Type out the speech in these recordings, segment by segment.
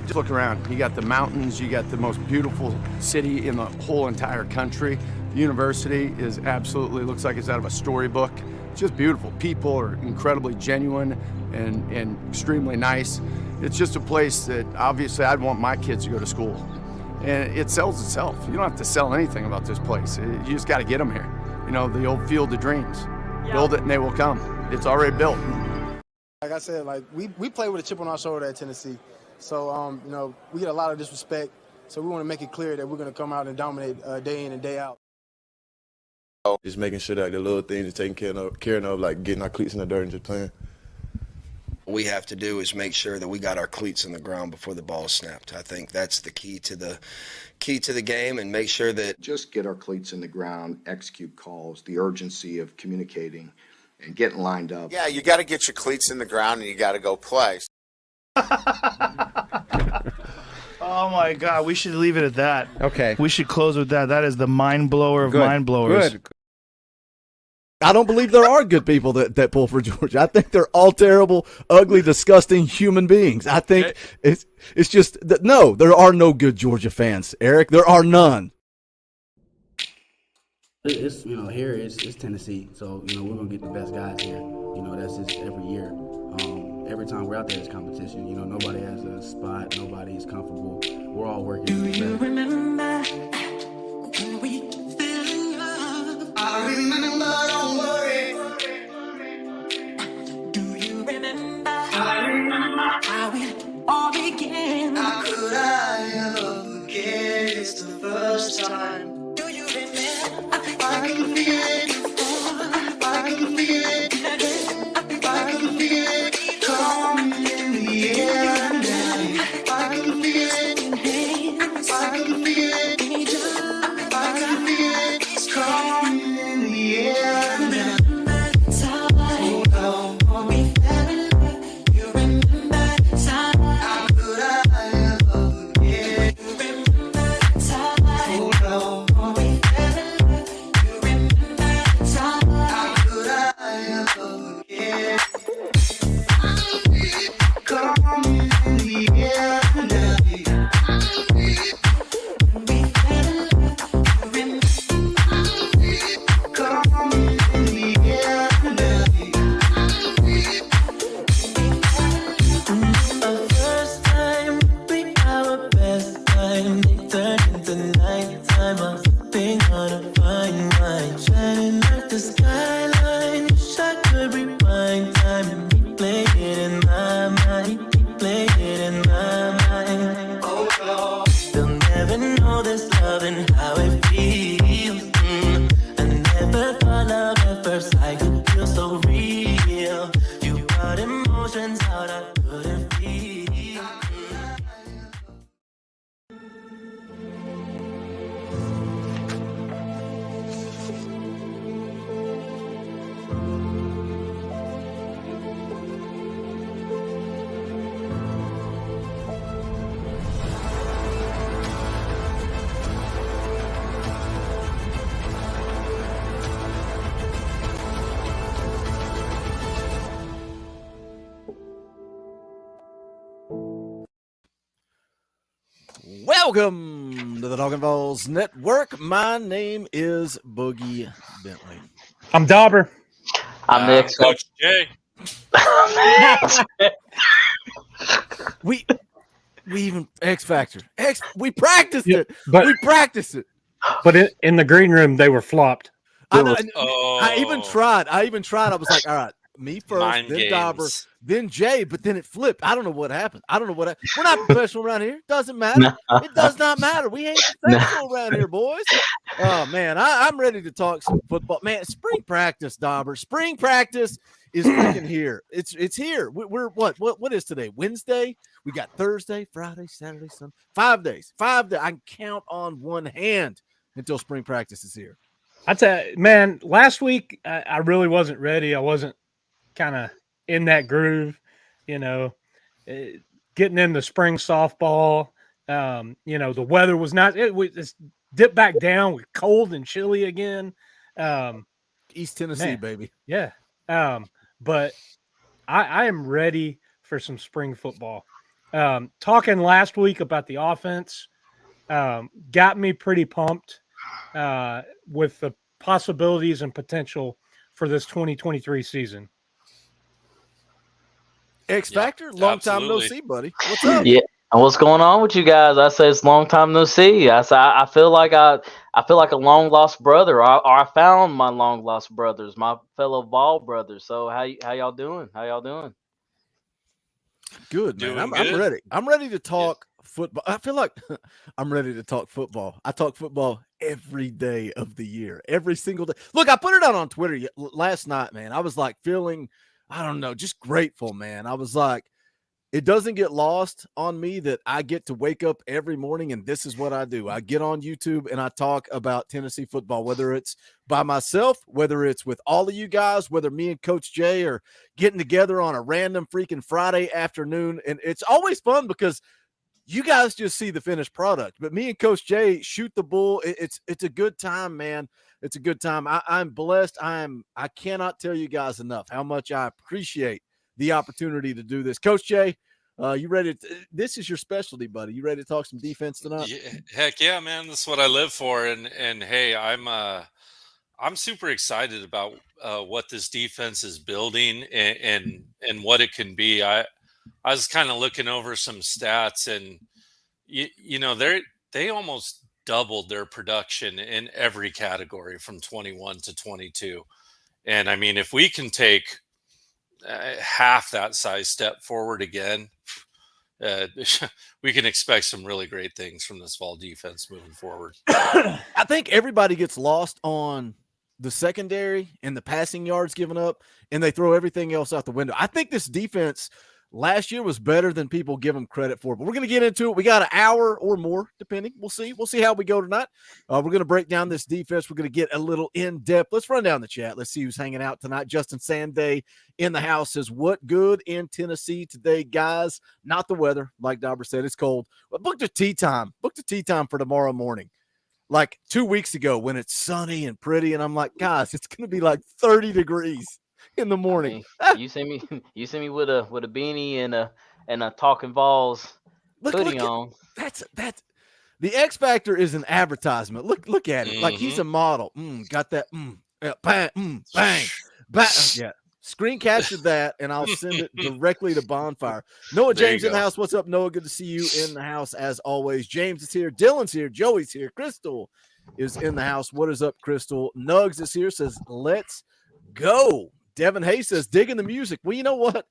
just look around. You got the mountains, you got the most beautiful city in the whole entire country. The university is absolutely, looks like it's out of a storybook. It's just beautiful. People are incredibly genuine and extremely nice. It's just a place that obviously I'd want my kids to go to school. And it sells itself. You don't have to sell anything about this place. You just got to get them here. You know, the old field of dreams. Yeah. Build it and they will come. It's already built. Like I said, like we play with a chip on our shoulder at Tennessee. So, you know, we get a lot of disrespect. So we want to make it clear that we're going to come out and dominate day in and day out. Just making sure that the little things are taken care of, like getting our cleats in the dirt and just playing. What we have to do is make sure that we got our cleats in the ground before the ball is snapped. I think that's the key to the game, and make sure that just get our cleats in the ground, execute calls, the urgency of communicating and getting lined up. Yeah, you got to get your cleats in the ground and you got to go play. Oh my God, we should leave it at that. Okay. We should close with that. That is the mind blower of mind blowers. Good. I don't believe there are good people that pull for Georgia. I think they're all terrible, ugly, disgusting human beings. I think it's just that no, there are no good Georgia fans, Eric. There are none. It's here it's Tennessee, so we're gonna get the best guys here. That's just every year. Every time we're out there, it's competition. Nobody has a spot, nobody is comfortable. We're all working. Do you remember when we fell in love? I remember, don't worry. Do you remember? I remember how it all began. How could I ever forget? It's the first time. Do you remember? I can feel it. I can feel it. I can feel it coming in the air now. I can feel it in hands. I can feel it. I can feel it coming in the air now. Hold on, we fell in love. You remember the time? How could I ever forget? You remember the time? Hold on, we fell in love. You remember the time? How could I ever forget? Coming in the air now. We fell in love. You remember? Coming in the air now. Our first time, we our best time. It turned into nighttime. I'm sipping on a fine wine, shining like the skyline. Wish I could rewind time and replay it in my mind. Replay it in my mind. Oh, oh. They'll never know this love and how it feels. I never thought love at first sight could feel so real. You brought emotions out I couldn't feel. Welcome to the Talkin VAWLS Network. My name is Boogie Bentley. I'm Dauber. I'm Nick. Coach Jay. we even X Factor. We practiced it. But we practiced it. But in the green room, they were flopped. I even tried. I was like, all right, me first, Mind then games. Dauber, then Jay, but then it flipped. I don't know what happened. We're not professional around here. Doesn't matter. It does not matter. We ain't professional around here, boys. Oh man, I'm ready to talk some football. Man, spring practice, Dauber. Spring practice is freaking here. It's here. We're what is today? Wednesday. We got Thursday, Friday, Saturday, Sunday. 5 days. 5 days. I can count on one hand until spring practice is here. I tell you, man, last week I really wasn't ready. I wasn't kind of in that groove, getting into spring softball. The weather was not. It's dipped back down with cold and chilly again. East Tennessee, baby. Yeah. But I am ready for some spring football. Talking last week about the offense got me pretty pumped with the possibilities and potential for this 2023 season. X Factor, long time no see, buddy. What's up? Yeah. And what's going on with you guys? I say it's long time no see. I say I feel like I feel like a long lost brother. Or I found my long lost brothers, my fellow Ball brothers. So how y'all doing? How y'all doing? Good, man. I'm ready. I'm ready to talk football. I feel like I'm ready to talk football. I talk football every day of the year, every single day. Look, I put it out on Twitter last night, man. I was like feeling, I don't know, just grateful, man. I was like, it doesn't get lost on me that I get to wake up every morning and this is what I do. I get on YouTube and I talk about Tennessee football, whether it's by myself, whether it's with all of you guys, whether me and Coach Jay are getting together on a random freaking Friday afternoon. And it's always fun because you guys just see the finished product, but me and Coach Jay shoot the bull. It's a good time, man. It's a good time. I'm blessed. I cannot tell you guys enough how much I appreciate the opportunity to do this. Coach Jay, you ready this is your specialty, buddy. You ready to talk some defense tonight? Yeah, heck yeah, man. That's what I live for. And hey, I'm super excited about what this defense is building and what it can be. I was kind of looking over some stats, and you know, they almost doubled their production in every category from 21 to 22. And I mean, if we can take half that size step forward again, we can expect some really great things from this Vol defense moving forward. I think everybody gets lost on the secondary and the passing yards given up, and they throw everything else out the window. I think this defense last year was better than people give them credit for, but we're going to get into it. We got an hour or more, depending. We'll see. We'll see how we go tonight. We're going to break down this defense. We're going to get a little in depth. Let's run down the chat. Let's see who's hanging out tonight. Justin Sanday in the house says, what good in Tennessee today, guys? Not the weather. Like Dauber said, it's cold. But booked a tea time. Booked a tea time for tomorrow morning. Like 2 weeks ago when it's sunny and pretty. And I'm like, guys, it's going to be like 30 degrees in the morning. I mean, you see me with a beanie and a Talkin VAWLS hoodie on. That's the X Factor is an advertisement. Look at it. Like he's a model. Got that. Bang. Yeah. Screen captured that, and I'll send it directly to Bonfire. Noah James in the house. What's up, Noah? Good to see you in the house as always. James is here. Dylan's here. Joey's here. Crystal is in the house. What is up, Crystal? Nugs is here. Says, let's go. Devin Hayes says, digging the music. Well, you know what?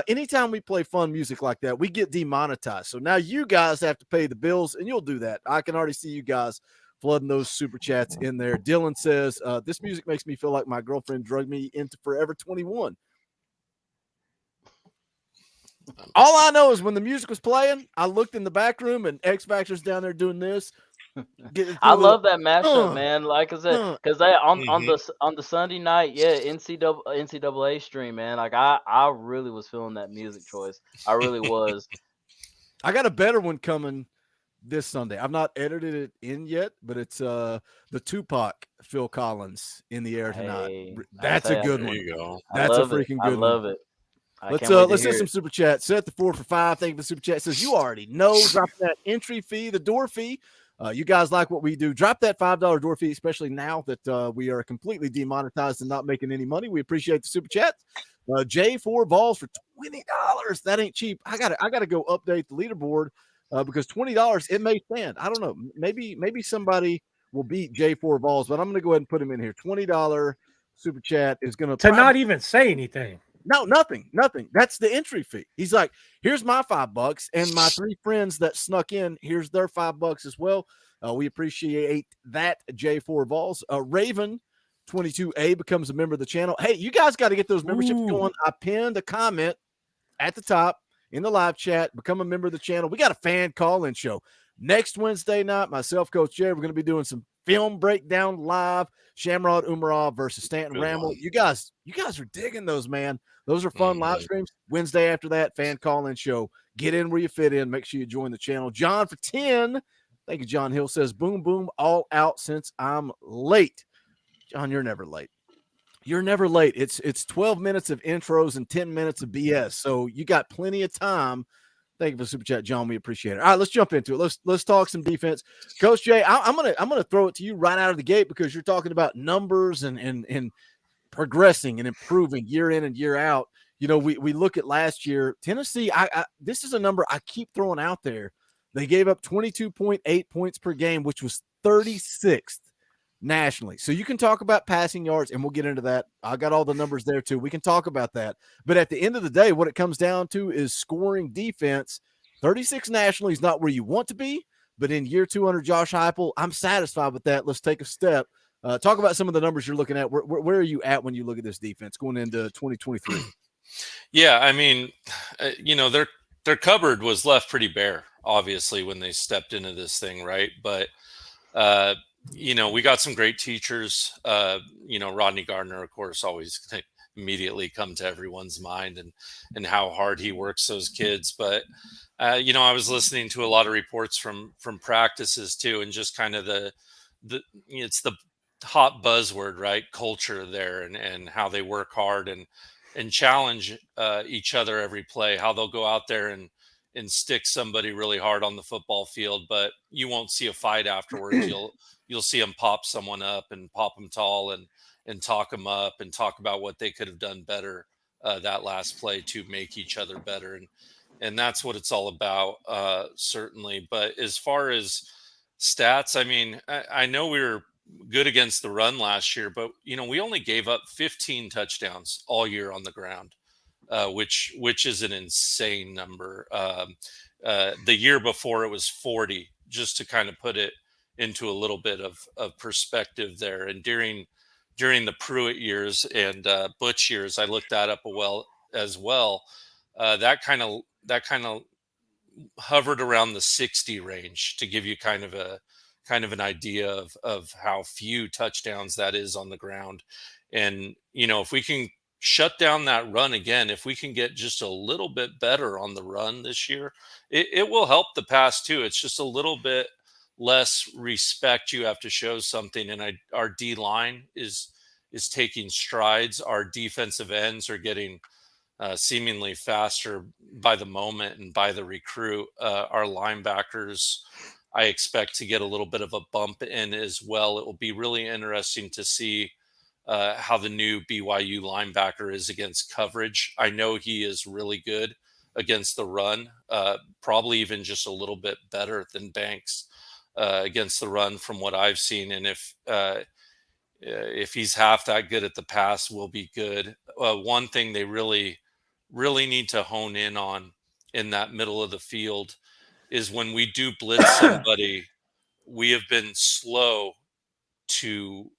Anytime we play fun music like that, we get demonetized. So now you guys have to pay the bills, and you'll do that. I can already see you guys flooding those super chats in there. Dylan says, this music makes me feel like my girlfriend drugged me into Forever 21. All I know is when the music was playing, I looked in the back room, and X Factor's down there doing this. I love that mashup, man. Like I said, because they on the Sunday night, NCAA stream, man. Like I really was feeling that music choice. I really was. I got a better one coming this Sunday. I've not edited it in yet, but it's the Tupac Phil Collins in the air tonight. Hey, that's a good one. You go. That's a freaking good one. I love it. Let's hit some super chat. Set the 4 for 5. Thank you for the super chat. It says you already know. Drop that entry fee, the door fee. You guys like what we do. Drop that $5 door fee, especially now that we are completely demonetized and not making any money. We appreciate the super chat. J4 balls for $20. That ain't cheap. I gotta go update the leaderboard because $20 it may stand. I don't know. Maybe somebody will beat J4 balls, but I'm gonna go ahead and put him in here. $20 super chat is gonna not even say anything. No, nothing. That's the entry fee. He's like, here's my $5, and my 3 friends that snuck in, here's their $5 as well. We appreciate that, J4 Vols. Raven 22A becomes a member of the channel. Hey, you guys got to get those memberships going. I pinned a comment at the top in the live chat. Become a member of the channel. We got a fan call-in show next Wednesday night. Myself, Coach Jay, we're going to be doing some film breakdown live. Shamrod Umarov versus Stanton Ramble. You guys are digging those, man. Those are fun live streams. Wednesday after that, fan call-in show. Get in where you fit in. Make sure you join the channel. John for 10. Thank you, John Hill says, boom, boom, all out since I'm late. John, you're never late. You're never late. It's 12 minutes of intros and 10 minutes of BS. So you got plenty of time Thank you for the super chat, John. We appreciate it. All right, let's jump into it. Let's talk some defense. Coach Jay, I'm gonna throw it to you right out of the gate because you're talking about numbers and progressing and improving year in and year out. You know, we look at last year, Tennessee. This is a number I keep throwing out there. They gave up 22.8 points per game, which was 36th nationally. So you can talk about passing yards, and we'll get into that. I got all the numbers there too. We can talk about that. But at the end of the day, what it comes down to is scoring defense. 36 nationally is not where you want to be, but in year 2 under Josh Heupel, I'm satisfied with that. Let's take a step. Talk about some of the numbers you're looking at. Where are you at when you look at this defense going into 2023? Yeah, I mean, you know, their cupboard was left pretty bare, obviously, when they stepped into this thing, right? But you know, we got some great teachers. You know, Rodney Gardner, of course, always immediately come to everyone's mind and how hard he works those kids. But you know, I was listening to a lot of reports from practices too, and just kind of it's the hot buzzword, right? Culture there, and how they work hard and challenge each other every play. How they'll go out there and stick somebody really hard on the football field, but you won't see a fight afterwards. You'll see them pop someone up and pop them tall and talk them up and talk about what they could have done better that last play to make each other better. And that's what it's all about, certainly. But as far as stats, I mean, I know we were good against the run last year, but you know, we only gave up 15 touchdowns all year on the ground, which is an insane number. The year before it was 40, just to kind of put it into a little bit of perspective there. And during the Pruitt years and Butch years, I looked that up as well. That kind of hovered around the 60 range, to give you kind of an idea of how few touchdowns that is on the ground. And you know, if we can shut down that run again, if we can get just a little bit better on the run this year, it will help the pass too. It's just a little bit less respect you have to show something. And our D line is taking strides. Our defensive ends are getting seemingly faster by the moment and by the recruit. Our linebackers, I expect to get a little bit of a bump in as well. It will be really interesting to see how the new BYU linebacker is against coverage. I know he is really good against the run, probably even just a little bit better than Banks against the run from what I've seen. And if he's half that good at the pass, we'll be good. One thing they really need to hone in on in that middle of the field is when we do blitz somebody, we have been slow to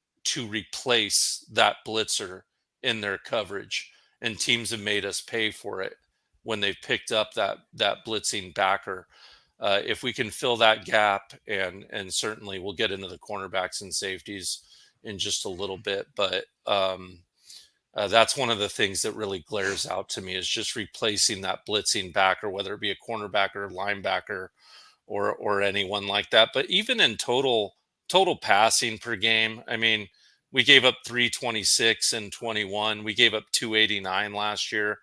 replace that blitzer in their coverage, and teams have made us pay for it when they've picked up that blitzing backer. If we can fill that gap, and certainly we'll get into the cornerbacks and safeties in just a little bit, but that's one of the things that really glares out to me, is just replacing that blitzing backer, whether it be a cornerback or linebacker or anyone like that. But even in total passing per game, I mean, we gave up 326 and 21. We gave up 289 last year.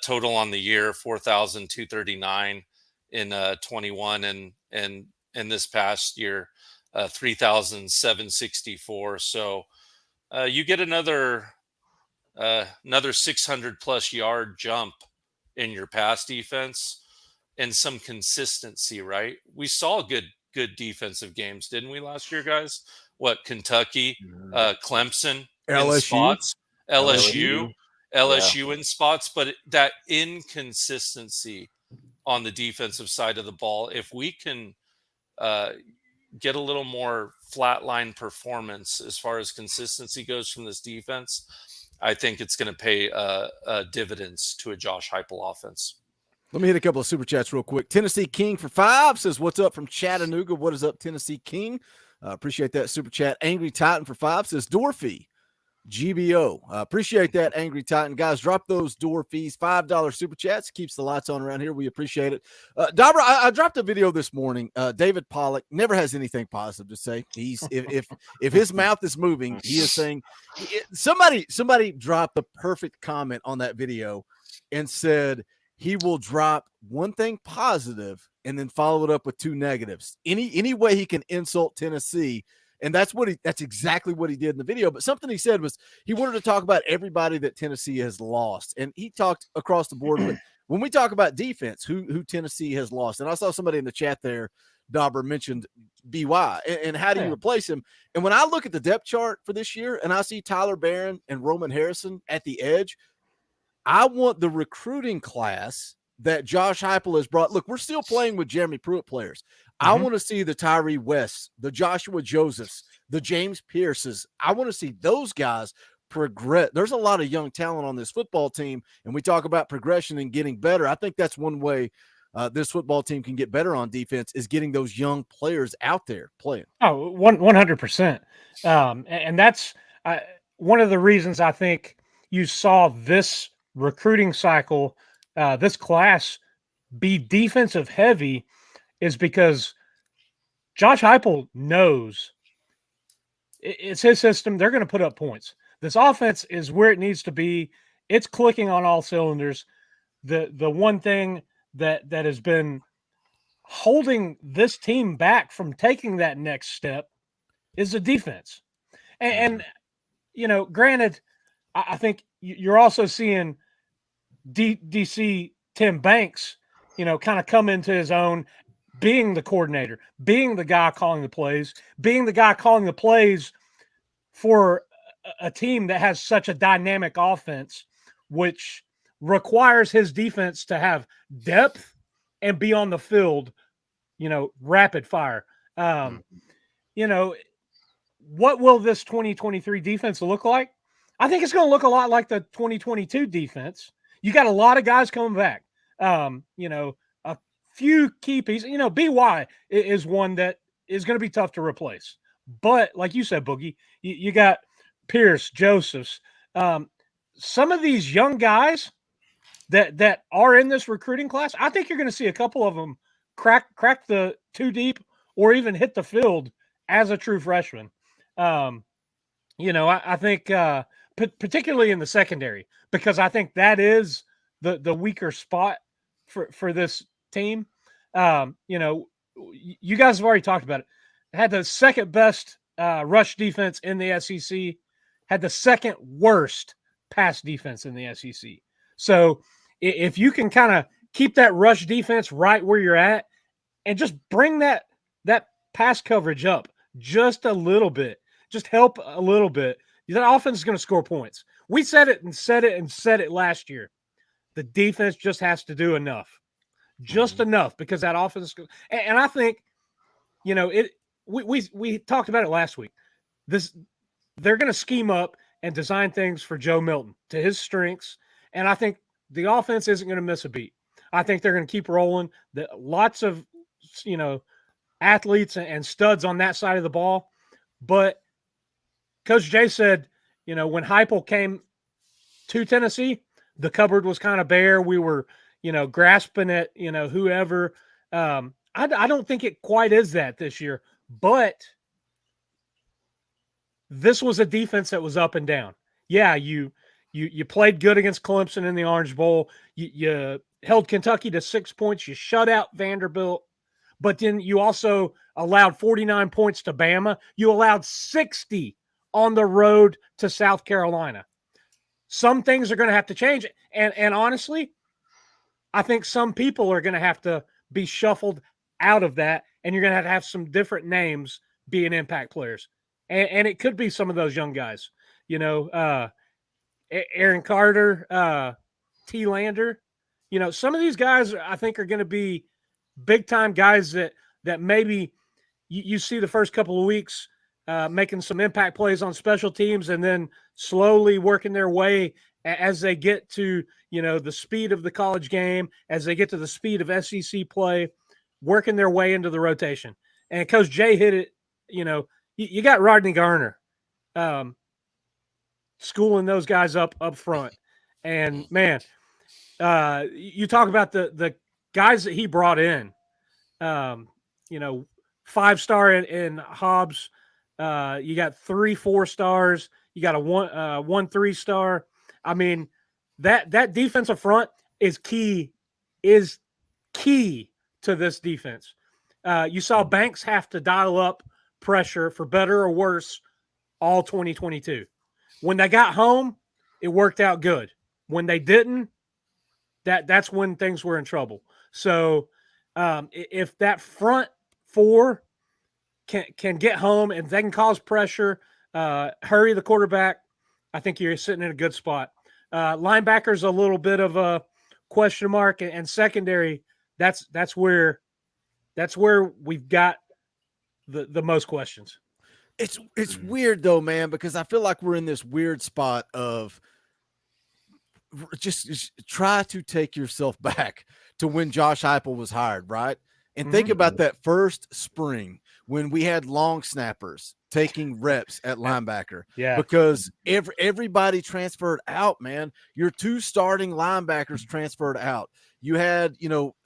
Total on the year, 4,239 in 21, and this past year, 3,764. So you get another 600 plus yard jump in your pass defense and some consistency, right? We saw good defensive games, didn't we, last year, guys? What, Kentucky, Clemson, LSU, in spots, LSU Yeah. in spots, but that inconsistency on the defensive side of the ball, if we can get a little more flatline performance as far as consistency goes from this defense, I think it's going to pay dividends to a Josh Heupel offense. Let me hit a couple of super chats real quick. Tennessee King for 5 says, "What's up from Chattanooga? What is up, Tennessee King?" Appreciate that super chat. Angry Titan for 5 says, "Dorfy, GBO." Appreciate that, Angry Titan. Guys, drop those door fees. $5 super chats. Keeps the lights on around here. We appreciate it. Dabra, I dropped a video this morning. David Pollock never has anything positive to say. He's if his mouth is moving, he is saying. Somebody dropped the perfect comment on that video and said, he will drop one thing positive and then follow it up with two negatives. Any way he can insult Tennessee. And that's exactly what he did in the video. But something he said was he wanted to talk about everybody that Tennessee has lost. And he talked across the board. But when we talk about defense, who Tennessee has lost, and I saw somebody in the chat there, Dauber, mentioned BY and how do you replace him? And when I look at the depth chart for this year and I see Tyler Barron and Roman Harrison at the edge, I want the recruiting class that Josh Heupel has brought. Look, we're still playing with Jeremy Pruitt players. I want to see the Tyree Wests, the Joshua Josephs, the James Pierces. I want to see those guys progress. There's a lot of young talent on this football team, and we talk about progression and getting better. I think that's one way this football team can get better on defense is getting those young players out there playing. Oh, 100%. And that's one of the reasons I think you saw this recruiting cycle, this class be defensive heavy is because Josh Heupel knows it's his system. They're going to put up points. This offense is where it needs to be. It's clicking on all cylinders. The one thing that has been holding this team back from taking that next step is the defense. And you know, granted, I think you're also seeing DC Tim Banks, you know, kind of come into his own, being the coordinator, being the guy calling the plays, for a team that has such a dynamic offense, which requires his defense to have depth and be on the field, you know, rapid fire. You know, what will this 2023 defense look like? I think it's going to look a lot like the 2022 defense. You got a lot of guys coming back. You know, a few key pieces. You know, BY is one that is going to be tough to replace. But like you said, Boogie, you got Pierce, Josephs. Some of these young guys that are in this recruiting class, I think you're going to see a couple of them crack the two deep or even hit the field as a true freshman. You know, I think particularly in the secondary, because I think that is the weaker spot for this team. You know, you guys have already talked about it. Had the second best rush defense in the SEC, had the second worst pass defense in the SEC. So if you can kind of keep that rush defense right where you're at and just bring that pass coverage up just a little bit, just help a little bit, that offense is going to score points. We said it last year. The defense just has to do enough, just enough, because that offense. And I think, you know, we talked about it last week. They're going to scheme up and design things for Joe Milton to his strengths, and I think the offense isn't going to miss a beat. I think they're going to keep rolling. Lots of, you know, athletes and studs on that side of the ball, but Coach Jay said, you know, when Heupel came to Tennessee, the cupboard was kind of bare. We were, you know, grasping at, you know, whoever. I don't think it quite is that this year, but this was a defense that was up and down. Yeah, you played good against Clemson in the Orange Bowl. You held Kentucky to 6 points. You shut out Vanderbilt, but then you also allowed 49 points to Bama. You allowed 60 on the road to South Carolina. Some things are going to have to change. And honestly, I think some people are going to have to be shuffled out of that, and you're going to have some different names being impact players. And it could be some of those young guys, you know, Aaron Carter, T. Lander. You know, some of these guys I think are going to be big-time guys that maybe you see the first couple of weeks making some impact plays on special teams, and then slowly working their way as they get to, you know, the speed of the college game, as they get to the speed of SEC play, working their way into the rotation. And Coach Jay hit it, you know, you got Rodney Garner schooling those guys up front. And, man, you talk about the guys that he brought in, you know, 5-star in Hobbs. You got 3 4-stars. You got a 1 3-star. I mean, that defensive front is key is key to this defense. You saw Banks have to dial up pressure for better or worse all 2022. When they got home, it worked out good. When they didn't, that's when things were in trouble. So if that front four can get home and they can cause pressure, hurry the quarterback, I think you're sitting in a good spot. Linebacker's a little bit of a question mark, and secondary, that's where we've got the most questions. It's weird though, man, because I feel like we're in this weird spot of just try to take yourself back to when Josh Heupel was hired, right? And think about that first spring when we had long snappers taking reps at linebacker. Yeah. Because everybody transferred out, man. Your 2 starting linebackers transferred out. You had,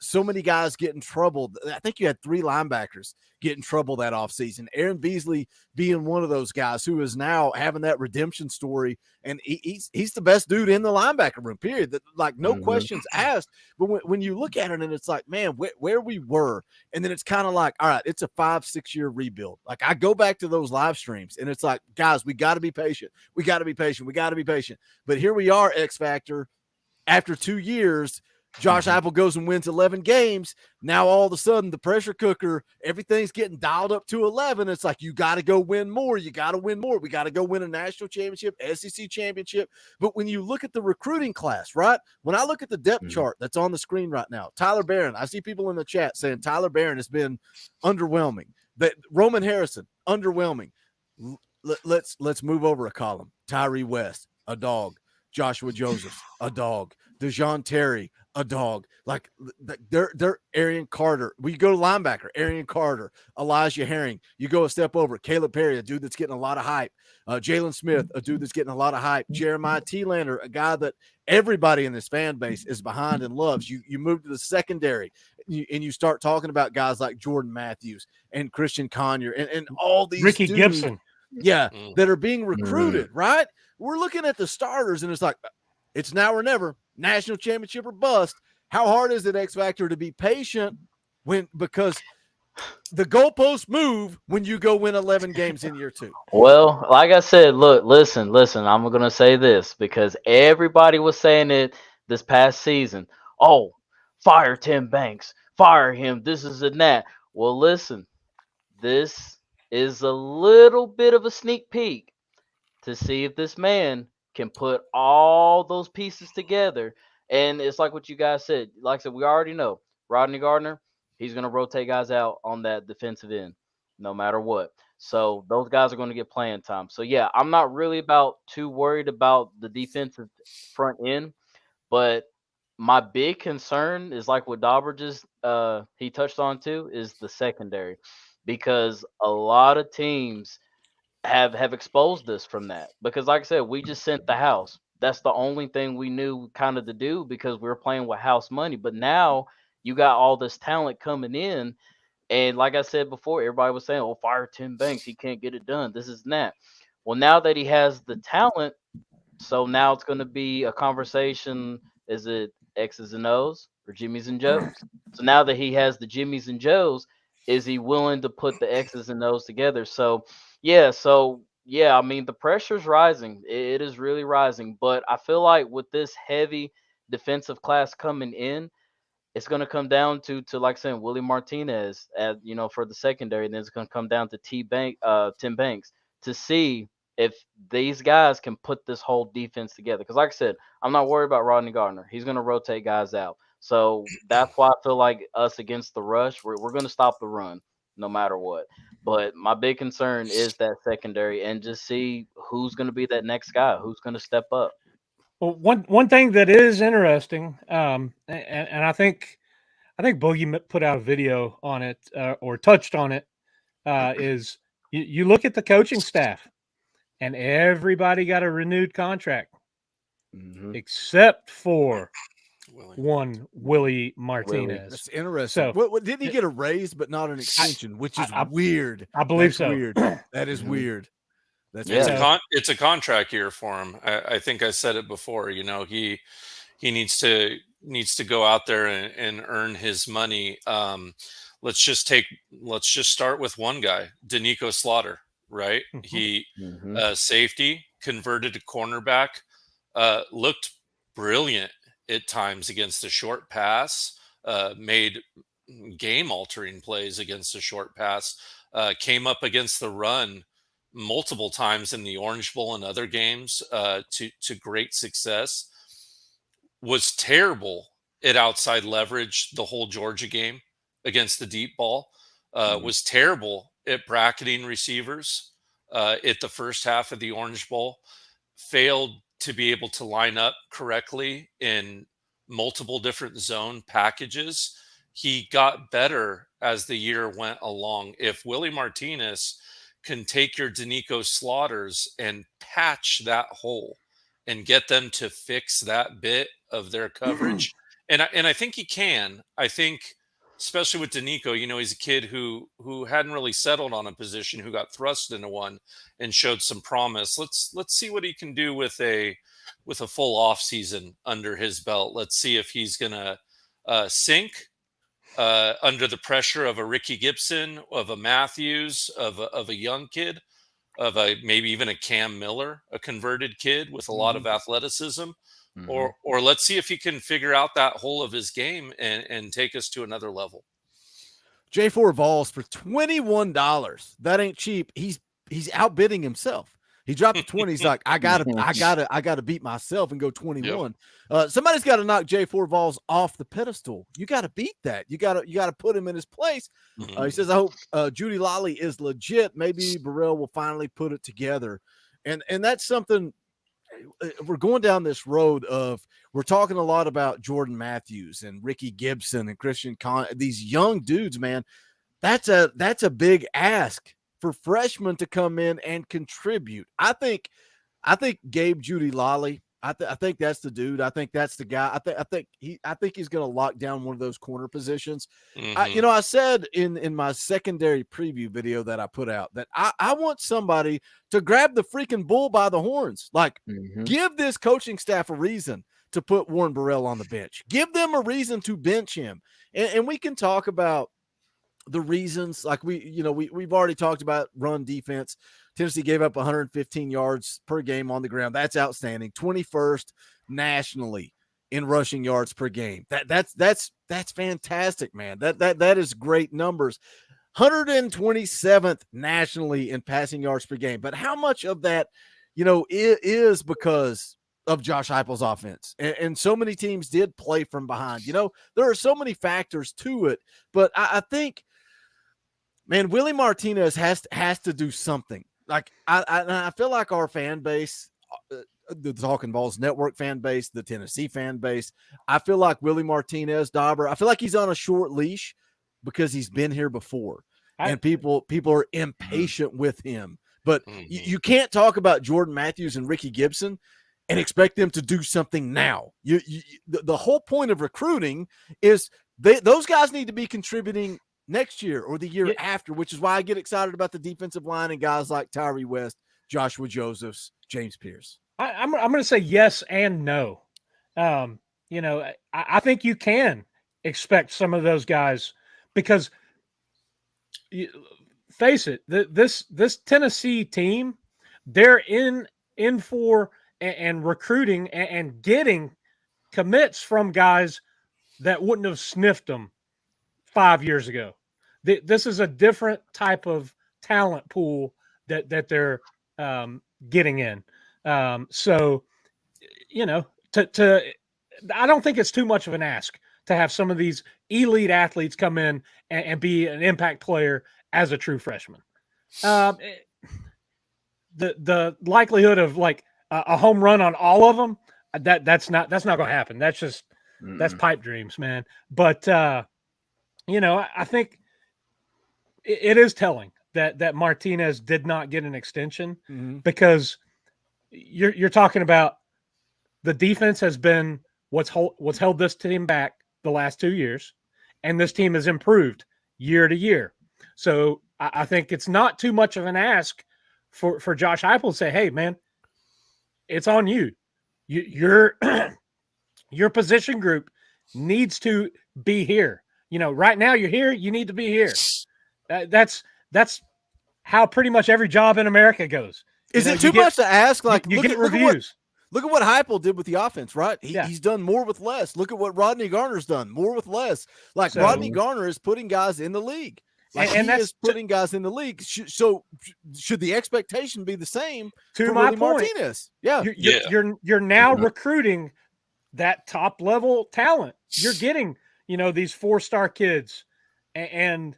so many guys get in trouble. I think you had 3 linebackers get in trouble that offseason. Aaron Beasley being one of those guys who is now having that redemption story. And he's the best dude in the linebacker room, period. Like, no questions asked. But when you look at it and it's like, man, where we were, and then it's kind of like, all right, it's a 5-6 year rebuild. Like, I go back to those live streams and it's like, guys, we got to be patient. We got to be patient. We got to be patient. But here we are, X Factor. After 2 years, Josh Heupel goes and wins 11 games. Now all of a sudden the pressure cooker, everything's getting dialed up to 11. It's like, you got to go win more. You got to win more. We got to go win a national championship, SEC championship. But when you look at the recruiting class, right? When I look at the depth chart that's on the screen right now, Tyler Barron, I see people in the chat saying Tyler Barron has been underwhelming. That Roman Harrison, underwhelming. Let's move over a column. Tyree West, a dog. Joshua Joseph, a dog. DeJoun Terry, a dog. Like, they're Arian Carter. We go to linebacker, Arian Carter, Elijah Herring. You go a step over, Caleb Perry, a dude that's getting a lot of hype. Jalen Smith, a dude that's getting a lot of hype. Jeremiah T-Lander, a guy that everybody in this fan base is behind and loves. You move to the secondary and you start talking about guys like Jordan Matthews and Christian Conyer and all these Ricky dudes, Gibson. yeah, that are being recruited, right? We're looking at the starters and it's like, it's now or never, national championship or bust. How hard is it, X Factor, to be patient because the goalposts move when you go win 11 games in year 2? Well, like I said, listen, I'm going to say this because everybody was saying it this past season. Oh, fire Tim Banks, fire him, this is and that. Well, listen, this is a little bit of a sneak peek to see if this man can put all those pieces together. And it's like what you guys said. Like I said, we already know Rodney Gardner, he's going to rotate guys out on that defensive end no matter what. So those guys are going to get playing time. So, yeah, I'm not really too worried about the defensive front end. But my big concern is like what Dauber just he touched on too, is the secondary. Because a lot of teams have exposed us from that, because like I said, we just sent the house. That's the only thing we knew kind of to do because we were playing with house money. But now you got all this talent coming in, and like I said before, everybody was saying, "Oh, fire Tim Banks, he can't get it done. This is that." Well, now that he has the talent, so now it's going to be a conversation: is it X's and O's or Jimmys and Joes? So now that he has the Jimmys and Joes, is he willing to put the X's and O's together? So yeah, I mean, the pressure's rising. It is really rising. But I feel like with this heavy defensive class coming in, it's going to come down to like saying Willie Martinez for the secondary, and then it's going to come down to Tim Banks to see if these guys can put this whole defense together. Because like I said, I'm not worried about Rodney Gardner. He's going to rotate guys out. So that's why I feel like us against the rush, we're going to stop the run no matter what. But my big concern is that secondary, and just see who's going to be that next guy, who's going to step up. Well, one thing that is interesting, and I think Boogie put out a video on it or touched on it, is you look at the coaching staff, and everybody got a renewed contract, except for Willie Martinez. That's interesting. So, what didn't he get a raise but not an extension, which is weird? I believe That's so. Weird. That is weird. That's it's a contract year for him. I think I said it before. He needs to needs to go out there and earn his money. Let's just start with one guy, Danico Slaughter, right? He safety, converted to cornerback, looked brilliant at times against the short pass, made game altering plays against the short pass, came up against the run multiple times in the Orange Bowl and other games to great success. Was terrible at outside leverage the whole Georgia game against the deep ball. Was terrible at bracketing receivers at the first half of the Orange Bowl. Failed to be able to line up correctly in multiple different zone packages. He got better as the year went along. If Willie Martinez can take your Danico Slaughters and patch that hole and get them to fix that bit of their coverage, and I think he can. I think, especially with Danico, he's a kid who hadn't really settled on a position, who got thrust into one and showed some promise. Let's see what he can do with a full off season under his belt. Let's see if he's gonna sink under the pressure of a Ricky Gibson, of a Matthews, of a young kid, of maybe even a Cam Miller, a converted kid with a lot of athleticism. Or let's see if he can figure out that whole of his game and take us to another level. J4 Vols for $21. That ain't cheap. He's outbidding himself. He dropped the 20. He's like, I gotta beat myself and go 21. Yep. Somebody's got to knock J4 Vols off the pedestal. You got to beat that. You got to put him in his place. He says, I hope Judy Lolly is legit. Maybe Burrell will finally put it together. And that's something. We're going down this road of, we're talking a lot about Jordan Matthews and Ricky Gibson and Christian Con, these young dudes, man. That's a big ask for freshmen to come in and contribute. I think Gabe Judy Lolly, I think that's the dude. I think that's the guy. I think he's going to lock down one of those corner positions. I said in my secondary preview video that I put out that I want somebody to grab the freaking bull by the horns. Like, give this coaching staff a reason to put Warren Burrell on the bench. Give them a reason to bench him. And we can talk about the reasons, like we've already talked about run defense. Tennessee gave up 115 yards per game on the ground. That's outstanding. 21st nationally in rushing yards per game. That's fantastic, man. That is great numbers. 127th nationally in passing yards per game. But how much of that, is because of Josh Heupel's offense? And so many teams did play from behind. There are so many factors to it. But I think, man, Willie Martinez has to do something. Like, I feel like our fan base, the Talkin VAWLS Network fan base, the Tennessee fan base, I feel like Willie Martinez, Dauber, I feel like he's on a short leash because he's been here before. And people are impatient with him. But you can't talk about Jordan Matthews and Ricky Gibson and expect them to do something now. The whole point of recruiting is those guys need to be contributing next year or the year after, which is why I get excited about the defensive line and guys like Tyree West, Joshua Josephs, James Pierce. I'm going to say yes and no. I think you can expect some of those guys because face it, this Tennessee team, they're in for and recruiting and getting commits from guys that wouldn't have sniffed them 5 years ago. This is a different type of talent pool that they're getting in. So, I don't think it's too much of an ask to have some of these elite athletes come in and be an impact player as a true freshman. The likelihood of like a home run on all of them, that's not going to happen. That's just that's pipe dreams, man. But I think it is telling that Martinez did not get an extension because you're talking about the defense has been what's held this team back the last 2 years, and this team has improved year to year. So I think it's not too much of an ask for Josh Heupel to say, "Hey, man, it's on you. Your position group needs to be here. Right now you're here, you need to be here. That's how pretty much every job in America goes. Is it too much to ask? Like, you get reviews. Look at what Heupel did with the offense, right? He's done more with less. Look at what Rodney Garner's done, more with less. Like, Rodney Garner is putting guys in the league. Like, and he is putting guys in the league. So should the expectation be the same to for my Willie point? Martinez? Yeah. You're now recruiting that top level talent. You're getting, these 4-star kids, and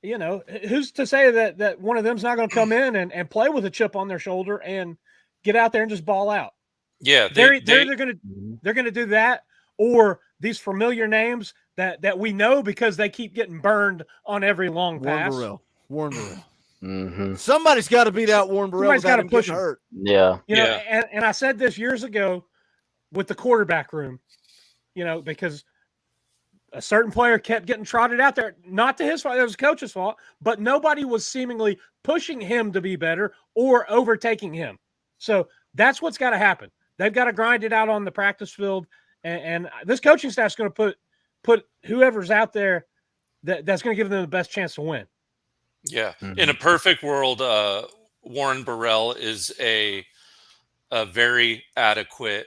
who's to say that one of them's not going to come in and play with a chip on their shoulder and get out there and just ball out? Yeah, they're going to do that, or these familiar names that we know because they keep getting burned on every long pass. Warren Burrell. Mm-hmm. Somebody's got to beat out Warren Burrell. Somebody's got to push him. Hurt. Yeah, and I said this years ago with the quarterback room, because a certain player kept getting trotted out there, not to his fault, it was the coach's fault, but nobody was seemingly pushing him to be better or overtaking him. So that's what's got to happen. They've got to grind it out on the practice field, and this coaching staff's going to put whoever's out there that's going to give them the best chance to win. Yeah. Mm-hmm. In a perfect world, Warren Burrell is a very adequate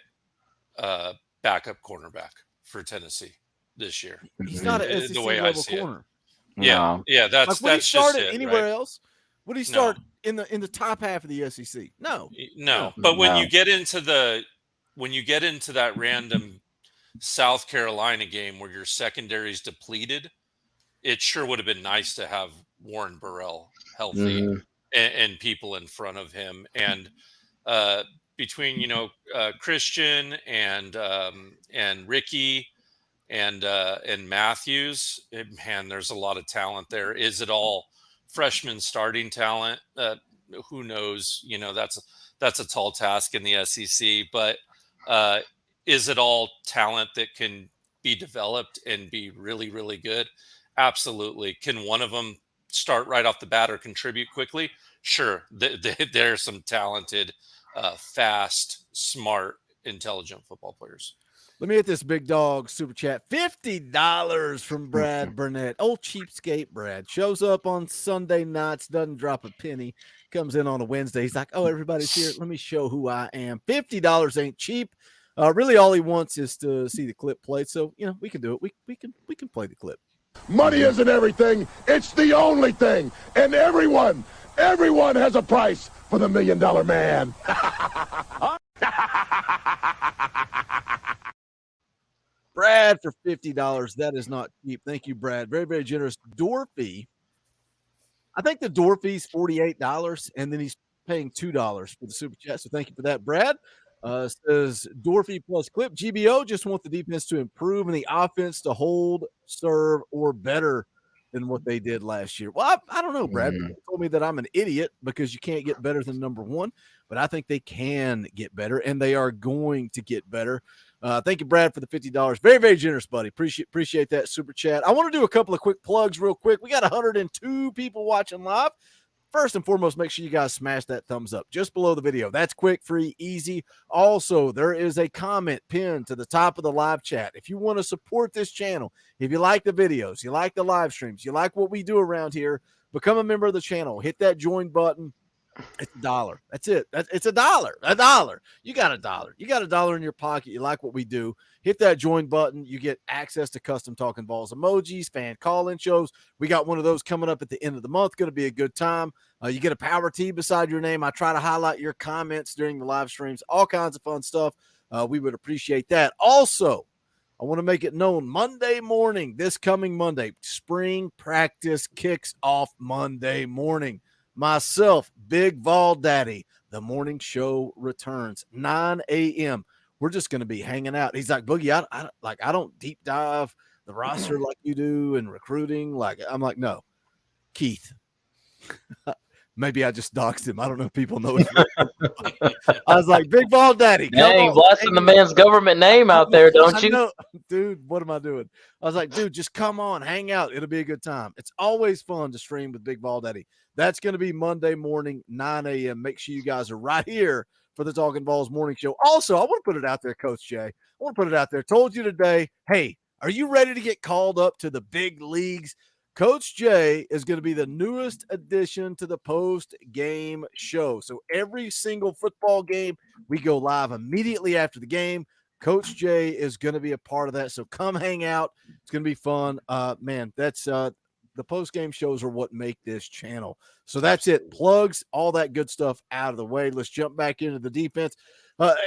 backup cornerback for Tennessee this year. He's not an SEC level corner. Yeah, yeah, that's would he start just anywhere else? Would he start in the top half of the SEC? No. But when you get into that random South Carolina game where your secondary is depleted, it sure would have been nice to have Warren Burrell healthy and people in front of him. And between Christian and Ricky and Matthews, man, there's a lot of talent there. Is it all freshman starting talent? Who knows? That's a tall task in the SEC. But is it all talent that can be developed and be really, really good? Absolutely. Can one of them start right off the bat or contribute quickly? Sure. There are some talented, fast, smart, intelligent football players. Let me hit this big dog super chat. $50 from Brad Burnett. Old cheapskate Brad. Shows up on Sunday nights, doesn't drop a penny. Comes in on a Wednesday. He's like, oh, everybody's here. Let me show who I am. $50 ain't cheap. Really all he wants is to see the clip played. So, we can do it. We can play the clip. Money isn't everything. It's the only thing. And everyone has a price for the $1 Million Man. Brad for $50. That is not cheap. Thank you, Brad. Very, very generous. Door fee. I think the door fee is $48, and then he's paying $2 for the super chat. So thank you for that, Brad. Says door fee plus clip. GBO just want the defense to improve and the offense to hold, serve, or better than what they did last year. Well, I don't know, Brad. You told me that I'm an idiot because you can't get better than number one, but I think they can get better, and they are going to get better. Thank you, Brad, for the $50. Very, very generous, buddy. Appreciate that super chat. I want to do a couple of quick plugs real quick. We got 102 people watching live. First and foremost, make sure you guys smash that thumbs up just below the video. That's quick, free, easy. Also, there is a comment pinned to the top of the live chat. If you want to support this channel, if you like the videos, you like the live streams, you like what we do around here, become a member of the channel. Hit that join button. It's $1. That's it. It's $1. $1. You got $1. You got $1 in your pocket. You like what we do. Hit that join button. You get access to custom Talkin VAWLS emojis, fan call-in shows. We got one of those coming up at the end of the month. Going to be a good time. You get a power tee beside your name. I try to highlight your comments during the live streams. All kinds of fun stuff. We would appreciate that. Also, I want to make it known Monday morning, this coming Monday, spring practice kicks off Monday morning. Myself, Big Vol Daddy, the morning show returns 9 a.m. We're just going to be hanging out. He's like, Boogie, I don't deep dive the roster like you do and recruiting. I'm like, no, Keith. Maybe I just doxed him. I don't know if people know his name. I was like, Big Ball Daddy. Dang, blasting the man's government name out there, don't you? Know. Dude, what am I doing? I was like, dude, just come on, hang out. It'll be a good time. It's always fun to stream with Big Ball Daddy. That's going to be Monday morning, 9 a.m. Make sure you guys are right here for the Talkin VAWLS morning show. Also, I want to put it out there, Coach Jay. I want to put it out there. Told you today, hey, are you ready to get called up to the big leagues? Coach Jay is going to be the newest addition to the post-game show. So every single football game, we go live immediately after the game. Coach Jay is going to be a part of that. So come hang out. It's going to be fun. Man, that's the post-game shows are what make this channel. So that's it. Plugs, all that good stuff out of the way. Let's jump back into the defense.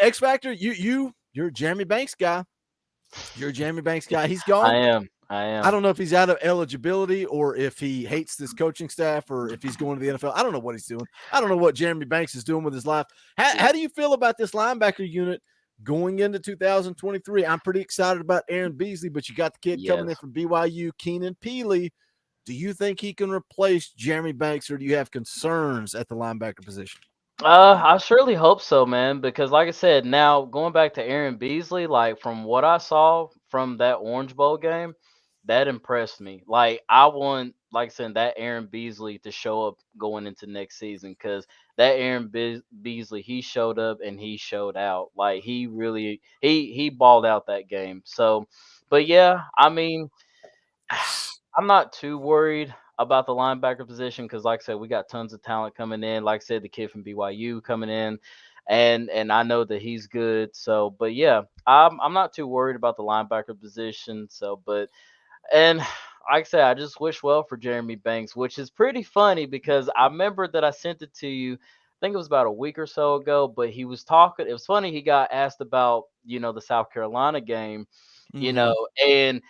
X Factor, you're a Jeremy Banks guy. You're a Jeremy Banks guy. He's gone. I am. I don't know if he's out of eligibility or if he hates this coaching staff or if he's going to the NFL. I don't know what he's doing. I don't know what Jeremy Banks is doing with his life. How do you feel about this linebacker unit going into 2023? I'm pretty excited about Aaron Beasley, but you got the kid coming in from BYU, Keenan Peely. Do you think he can replace Jeremy Banks, or do you have concerns at the linebacker position? I surely hope so, man, because like I said, now going back to Aaron Beasley, like from what I saw from that Orange Bowl game, that impressed me. Like I want, like I said, that Aaron Beasley to show up going into next season, because that Aaron Beasley, he showed up and he showed out. Like he really he balled out that game. So, but yeah, I mean, I'm not too worried about the linebacker position because, like I said, we got tons of talent coming in. Like I said, the kid from BYU coming in, and I know that he's good. So, but yeah, I'm not too worried about the linebacker position. So, but and like I said, I just wish well for Jeremy Banks, which is pretty funny because I remember that I sent it to you. I think it was about a week or so ago, but he was talking. It was funny. He got asked about, the South Carolina game, and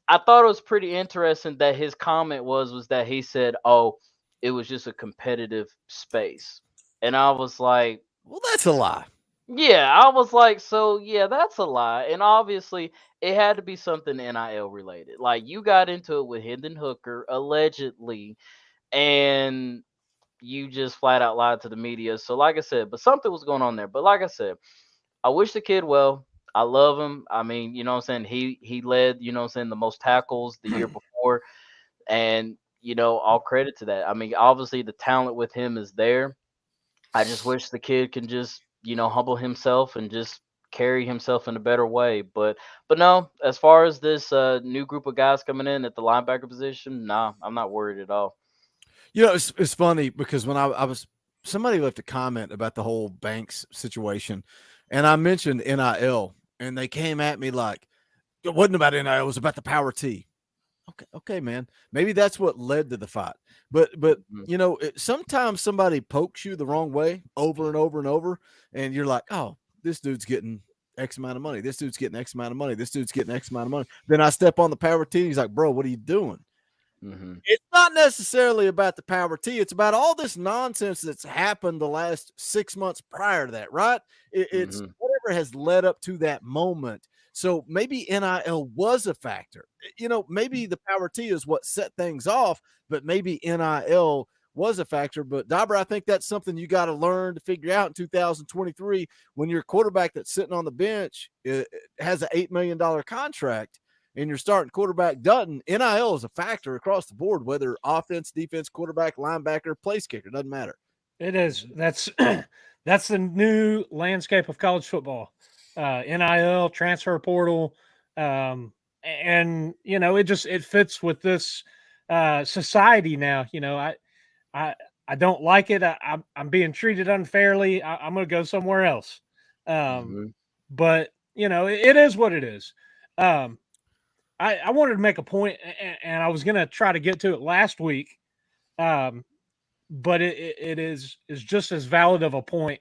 I thought it was pretty interesting that his comment was that he said, "Oh, it was just a competitive space," and I was like, "Well, that's a lie." Yeah, I was like, "So yeah, that's a lie," and obviously it had to be something NIL related. Like you got into it with Hendon Hooker allegedly, and you just flat out lied to the media. So like I said, but something was going on there. But like I said, I wish the kid well. I love him. I mean, you know what I'm saying? He led, the most tackles the year before. And, all credit to that. I mean, obviously the talent with him is there. I just wish the kid can just, humble himself and just carry himself in a better way. But no, as far as this new group of guys coming in at the linebacker position, nah, I'm not worried at all. It's funny because when I was, somebody left a comment about the whole Banks situation, and I mentioned NIL, and they came at me like it wasn't about NIL, it was about the power T. Okay, man. Maybe that's what led to the fight. But sometimes somebody pokes you the wrong way over and over and over, and you're like, oh, this dude's getting X amount of money. This dude's getting X amount of money. This dude's getting X amount of money. Then I step on the power T, and he's like, bro, what are you doing? It's not necessarily about the power T. It's about all this nonsense that's happened the last 6 months prior to that, right? It's whatever has led up to that moment. So maybe NIL was a factor. Maybe the power T is what set things off, but maybe NIL was a factor. But Dauber, I think that's something you got to learn to figure out in 2023 when your quarterback that's sitting on the bench has an $8 million contract. And your starting quarterback doesn't. NIL is a factor across the board, whether offense, defense, quarterback, linebacker, place kicker, doesn't matter. It is. That's the new landscape of college football. NIL, transfer portal, and it fits with this society now. I don't like it. I'm being treated unfairly. I'm going to go somewhere else. But it is what it is. I wanted to make a point, and I was going to try to get to it last week, but it is just as valid of a point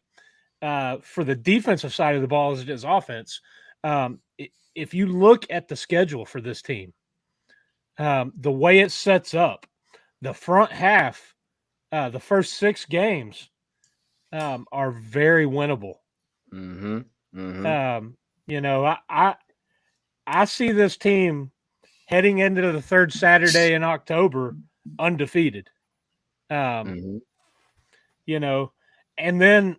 for the defensive side of the ball as it is offense. If you look at the schedule for this team, the way it sets up, the front half, the first 6 games are very winnable. I see this team heading into the third Saturday in October undefeated. And then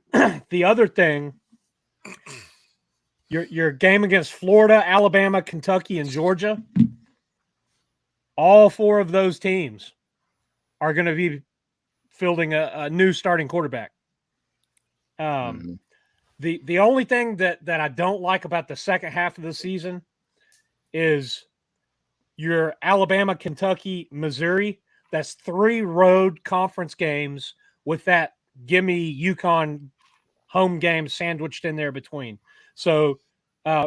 the other thing, your game against Florida, Alabama, Kentucky, and Georgia, all 4 of those teams are going to be fielding a new starting quarterback. The only thing that I don't like about the second half of the season is your Alabama, Kentucky, Missouri. That's 3 road conference games with that gimme UConn home game sandwiched in there between. So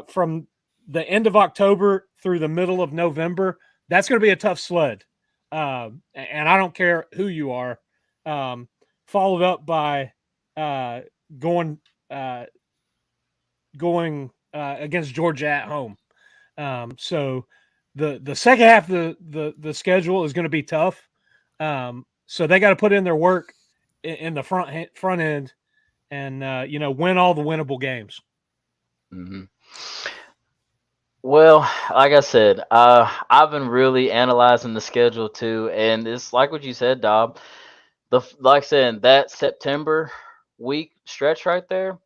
from the end of October through the middle of November, that's going to be a tough sled. And I don't care who you are. Followed up by going against Georgia at home. So the second half of the schedule is going to be tough. So they got to put in their work in the front end and win all the winnable games. Mm-hmm. Well, like I said, I've been really analyzing the schedule too, and it's like what you said, Dob. Like saying that September week stretch right there.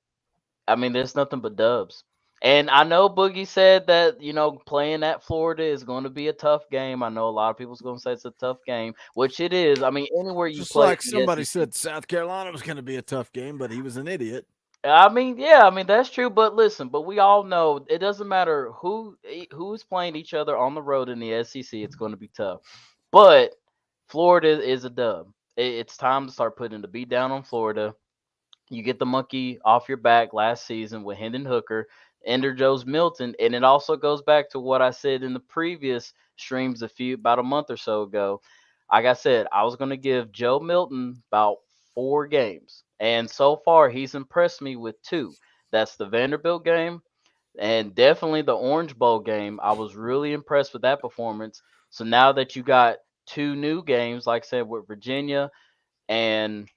I mean, there's nothing but dubs. And I know Boogie said that, playing at Florida is going to be a tough game. I know a lot of people's going to say it's a tough game, which it is. I mean, anywhere you Just play. like somebody said South Carolina was going to be a tough game, but he was an idiot. I mean, yeah, I mean that's true. But listen, we all know it doesn't matter who's playing each other on the road in the SEC. It's going to be tough. But Florida is a dub. It's time to start putting the beat down on Florida. You get the monkey off your back last season with Hendon Hooker, Ender Joe's Milton, and it also goes back to what I said in the previous streams about a month or so ago. Like I said, I was going to give Joe Milton about 4 games, and so far he's impressed me with 2. That's the Vanderbilt game and definitely the Orange Bowl game. I was really impressed with that performance. So now that you got 2 new games, like I said, with Virginia and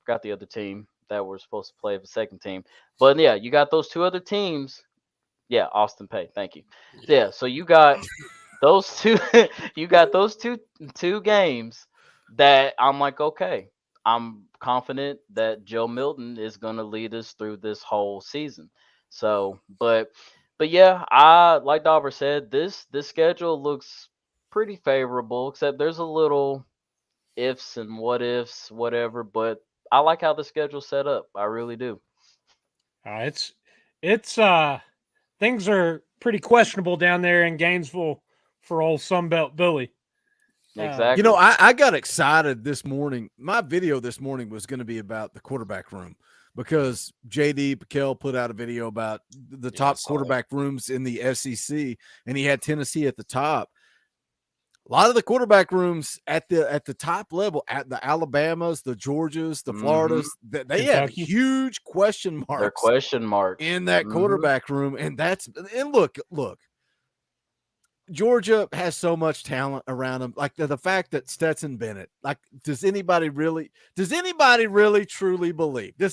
forgot the other team that were supposed to play the second team. But yeah, you got those 2 other teams. Yeah, Austin Pay. Thank you. Yeah, so you got those 2 you got those two games that I'm like, okay, I'm confident that Joe Milton is going to lead us through this whole season. So, but yeah, I like Dauber said, this schedule looks pretty favorable, except there's a little ifs and what ifs, whatever, but I like how the schedule's set up. I really do. It's things are pretty questionable down there in Gainesville for old Sunbelt Billy. Exactly. I got excited this morning. My video this morning was going to be about the quarterback room because JD Piquel put out a video about the top quarterback rooms in the SEC, and he had Tennessee at the top. A lot of the quarterback rooms at the top level, at the Alabamas, the Georgias, the Floridas, they have huge question marks. They're question marks in that quarterback room, and look. Georgia has so much talent around them. Like the fact that Stetson Bennett, like, does anybody really truly believe that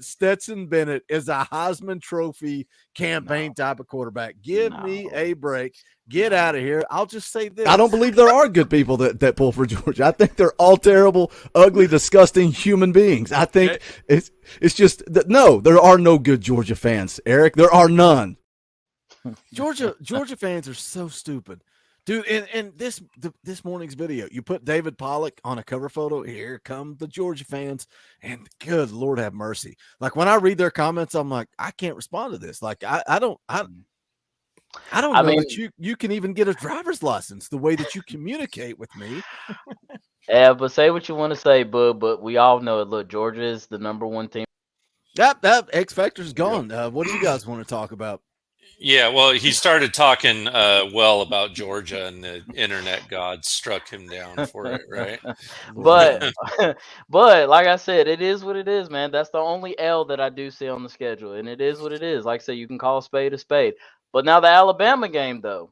Stetson Bennett is a Heisman Trophy campaign type of quarterback? Give me a break. Get out of here. I'll just say this. I don't believe there are good people that pull for Georgia. I think they're all terrible, ugly, disgusting human beings. I think it's just that no, there are no good Georgia fans, Eric. There are none. Georgia fans are so stupid, dude. And this morning's video, you put David Pollock on a cover photo. Here come the Georgia fans, and good Lord have mercy. Like when I read their comments, I'm like, I can't respond to this. Like I don't know that you can even get a driver's license the way that you communicate with me. Yeah, but say what you want to say, bud. But we all know it. Look, Georgia is the #1 team. That X Factor's gone. What do you guys want to talk about? Yeah, well, he started talking well about Georgia, and the internet gods struck him down for it, right? but like I said, it is what it is, man. That's the only L that I do see on the schedule, and it is what it is. Like I said, you can call a spade a spade. But now the Alabama game, though,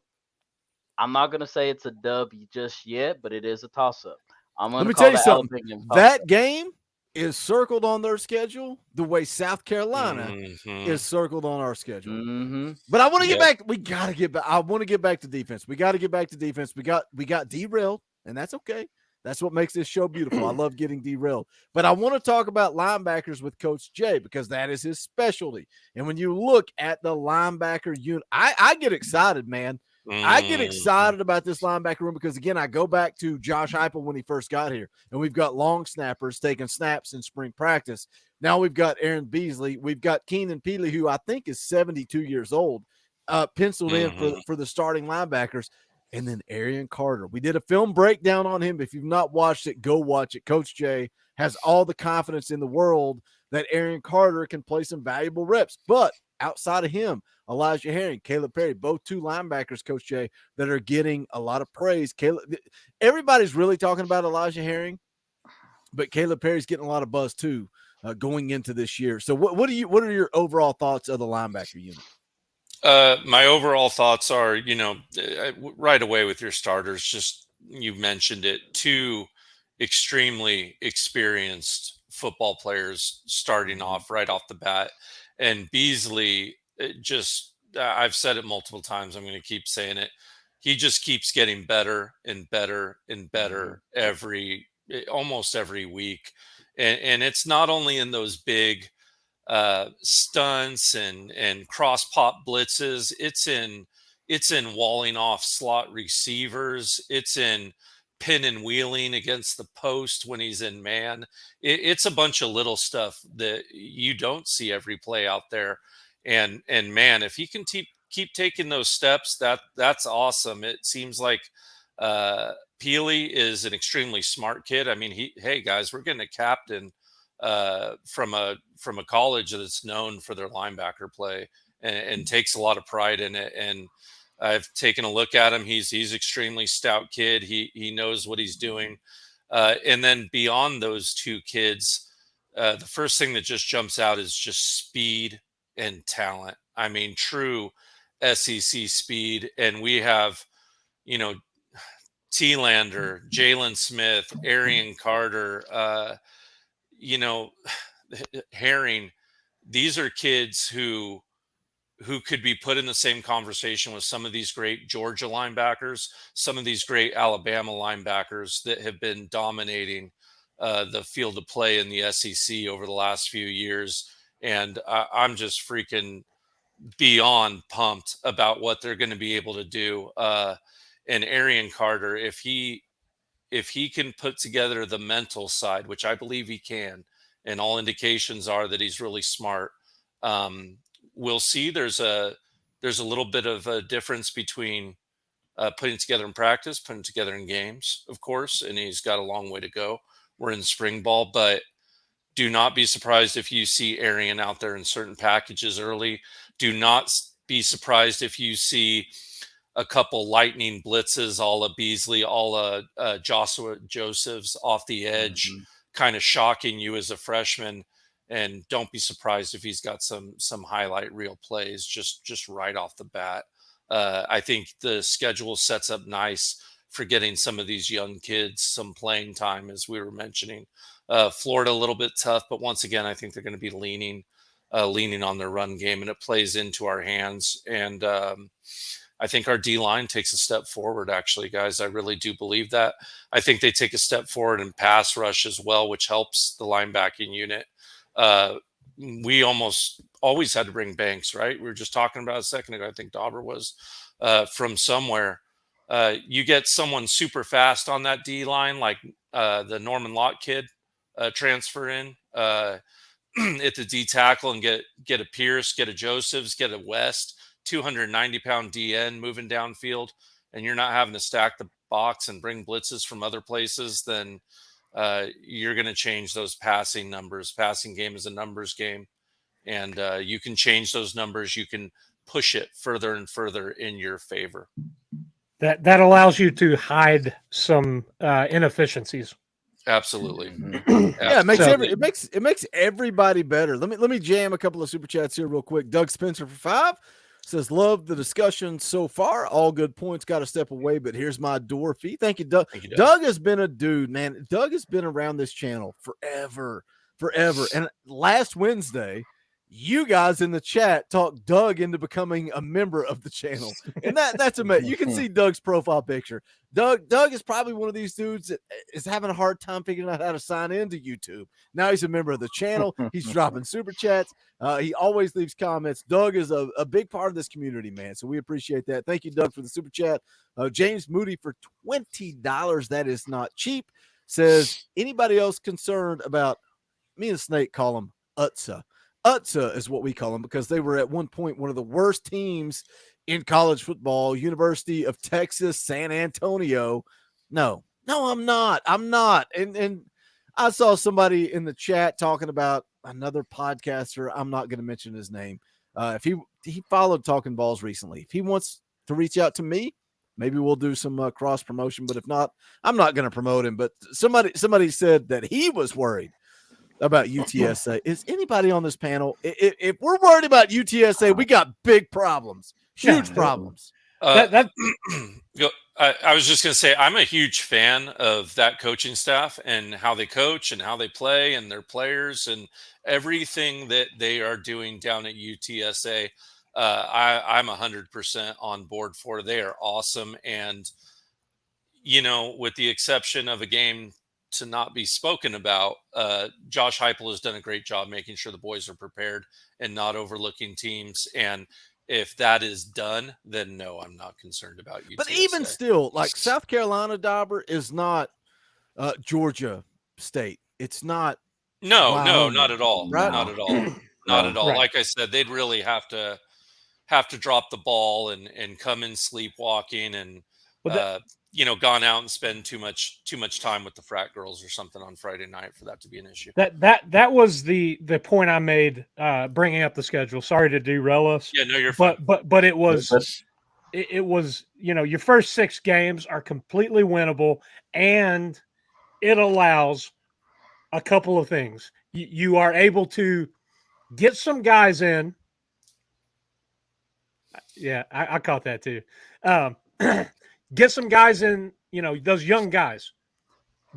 I'm not gonna say it's a dub just yet, but it is a toss-up. Let me tell you something. That game is circled on their schedule the way South Carolina is circled on our schedule. But I want to get back. We got to get back. I want to get back to defense. We got to get back to defense. We got derailed, and that's okay. That's what makes this show beautiful. I love getting derailed. But I want to talk about linebackers with Coach Jay because that is his specialty. And when you look at the linebacker unit, I get excited, man. I get excited about this linebacker room because, again, I go back to Josh Heupel when he first got here, and we've got long snappers taking snaps in spring practice. Now we've got Aaron Beasley. We've got Keenan Peely, who I think is 72 years old, penciled in for the starting linebackers. And then Arian Carter. We did a film breakdown on him. If you've not watched it, go watch it. Coach Jay has all the confidence in the world that Arian Carter can play some valuable reps. But outside of him, Elijah Herring, Caleb Perry, both two linebackers, Coach Jay, that are getting a lot of praise. Everybody's really talking about Elijah Herring, but Caleb Perry's getting a lot of buzz too going into this year. So what are your overall thoughts of the linebacker unit? My overall thoughts are, right away with your starters, just you mentioned it, two extremely experienced football players starting off right off the bat. And Beasley, I've said it multiple times, I'm going to keep saying it. He just keeps getting better and better and better almost every week. And it's not only in those big stunts and cross pop blitzes. It's in walling off slot receivers. It's in pin and wheeling against the post when he's in man. It's a bunch of little stuff that you don't see every play out there. And man, if he can keep taking those steps, that's awesome. It seems like Peely is an extremely smart kid. I mean, hey guys, we're getting a captain from a college that's known for their linebacker play and takes a lot of pride in it. And I've taken a look at him. He's extremely stout kid. He knows what he's doing. And then beyond those two kids, the first thing that just jumps out is just speed and talent. I mean, true SEC speed. And we have, T-Lander, Jalen Smith, Arian Carter, Herring. These are kids who could be put in the same conversation with some of these great Georgia linebackers, some of these great Alabama linebackers that have been dominating the field of play in the SEC over the last few years. And I'm just freaking beyond pumped about what they're going to be able to do. And Arian Carter, if he can put together the mental side, which I believe he can, and all indications are that he's really smart, we'll see. There's a little bit of a difference between putting together in practice, putting together in games, of course, and he's got a long way to go. We're in spring ball, but do not be surprised if you see Arian out there in certain packages early. Do not be surprised if you see a couple lightning blitzes, a la Beasley, a la Joshua Josephs off the edge, kind of shocking you as a freshman. And don't be surprised if he's got some highlight reel plays just right off the bat. I think the schedule sets up nice for getting some of these young kids some playing time, as we were mentioning. Florida a little bit tough, but once again, I think they're going to be leaning on their run game, and it plays into our hands. And I think our D-line takes a step forward, actually, guys. I really do believe that. I think they take a step forward in pass rush as well, which helps the linebacking unit. We almost always had to bring Banks, right? We were just talking about a second ago. I think Dauber was from somewhere. You get someone super fast on that D-line, like the Norman Lott kid transfer in at the D tackle, and get a Pierce, get a Josephs, get a West, 290-pound DN moving downfield, and you're not having to stack the box and bring blitzes from other places, then you're going to change those passing numbers. Passing game is a numbers game, and you can change those numbers. You can push it further and further in your favor. That allows you to hide some inefficiencies. Absolutely. Yeah, it makes everybody better. Let me jam a couple of super chats here real quick. Doug Spencer for 5 says, love the discussion so far. All good points. Got to step away, but here's my door fee. Thank you, Doug. Doug has been a dude, man. Doug has been around this channel forever. And last Wednesday, you guys in the chat talked Doug into becoming a member of the channel. And that's amazing. You can see Doug's profile picture. Doug is probably one of these dudes that is having a hard time figuring out how to sign into YouTube. Now he's a member of the channel. He's dropping super chats. He always leaves comments. Doug is a big part of this community, man. So we appreciate that. Thank you, Doug, for the super chat. James Moody for $20. That is not cheap. Says, anybody else concerned about, me and Snake call him UTSA. UTSA is what we call them because they were at one point one of the worst teams in college football. University of Texas, San Antonio. No, I'm not. And I saw somebody in the chat talking about another podcaster. I'm not going to mention his name. If he followed Talkin VAWLS recently, if he wants to reach out to me, maybe we'll do some cross promotion. But if not, I'm not going to promote him. But somebody said that he was worried about UTSA. Is anybody on this panel? If we're worried about UTSA, we got big problems, huge problems. I was just going to say, I'm a huge fan of that coaching staff and how they coach and how they play and their players and everything that they are doing down at UTSA. I'm 100% on board for. They are awesome. And, with the exception of a game to not be spoken about, Josh Heupel has done a great job making sure the boys are prepared and not overlooking teams. And if that is done, then no, I'm not concerned about UTSA. But even still, like South Carolina Dauber is not Georgia State. It's not. No, not at all. Right? Not at all. Not at all. Right. Like I said, they'd really have to drop the ball and come in sleepwalking and gone out and spend too much time with the frat girls or something on Friday night for that to be an issue. That was the point I made bringing up the schedule. Sorry to derail us. Yeah, no, you're fine. But it was your first 6 games are completely winnable, and it allows a couple of things. You are able to get some guys in. Yeah, I caught that too. Get some guys in, those young guys.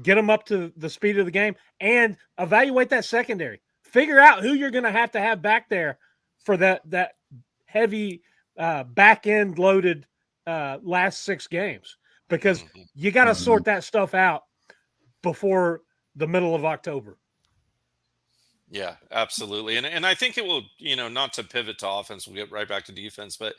Get them up to the speed of the game and evaluate that secondary. Figure out who you're going to have back there for that heavy back-end loaded last 6 games, because you got to sort that stuff out before the middle of October. Yeah, absolutely. And I think it will, not to pivot to offense, we'll get right back to defense, but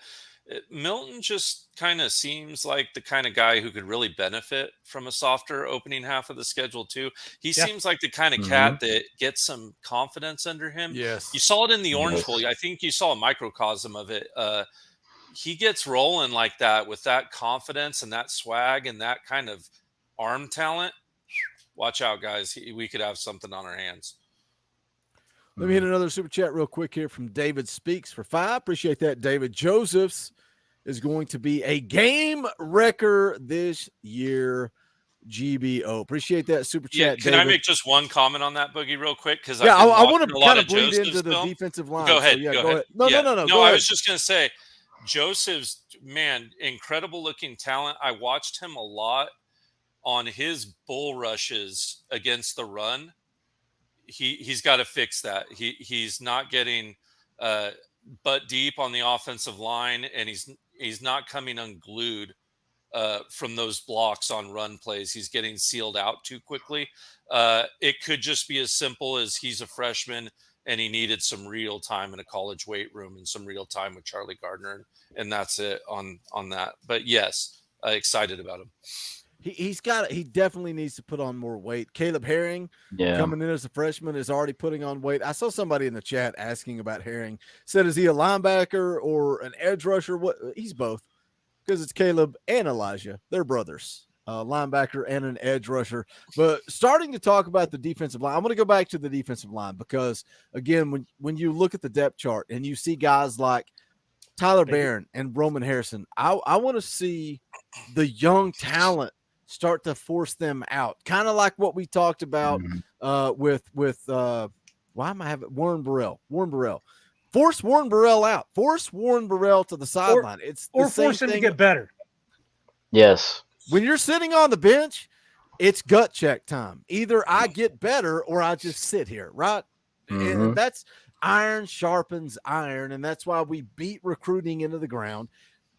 Milton just kind of seems like the kind of guy who could really benefit from a softer opening half of the schedule too. He seems like the kind of cat that gets some confidence under him. Yes. You saw it in the Orange Bowl. I think you saw a microcosm of it. He gets rolling like that with that confidence and that swag and that kind of arm talent. Watch out, guys. We could have something on our hands. Let me hit another super chat real quick here from David Speaks for 5. Appreciate that, David. Joseph's is going to be a game wrecker this year. GBO. Appreciate that super chat. Can David. I make just one comment on that, Boogie, real quick? Because I want to kind of bleed into the defensive line. Go ahead. So, go ahead. No. No, I was just going to say, Joseph's, man, incredible looking talent. I watched him a lot on his bull rushes against the run. He's got to fix that. He's not getting butt deep on the offensive line, and he's not coming unglued from those blocks on run plays. He's getting sealed out too quickly. It could just be as simple as he's a freshman and he needed some real time in a college weight room and some real time with Charlie Gardner, and that's it on that. But yes, excited about him. He definitely needs to put on more weight. Caleb Herring, coming in as a freshman, is already putting on weight. I saw somebody in the chat asking about Herring. Said, is he a linebacker or an edge rusher? What? He's both, because it's Caleb and Elijah. They're brothers, linebacker and an edge rusher. But starting to talk about the defensive line, I'm going to go back to the defensive line because, again, when you look at the depth chart and you see guys like Tyler Barron and Roman Harrison, I want to see the young talent start to force them out, kind of like what we talked about with why am I having Warren Burrell? Force Warren Burrell out. Force Warren Burrell to the sideline. It's the same force him thing. to get better. Yes. When you're sitting on the bench, it's gut check time. Either I get better or I just sit here, right? And that's iron sharpens iron, and that's why we beat recruiting into the ground.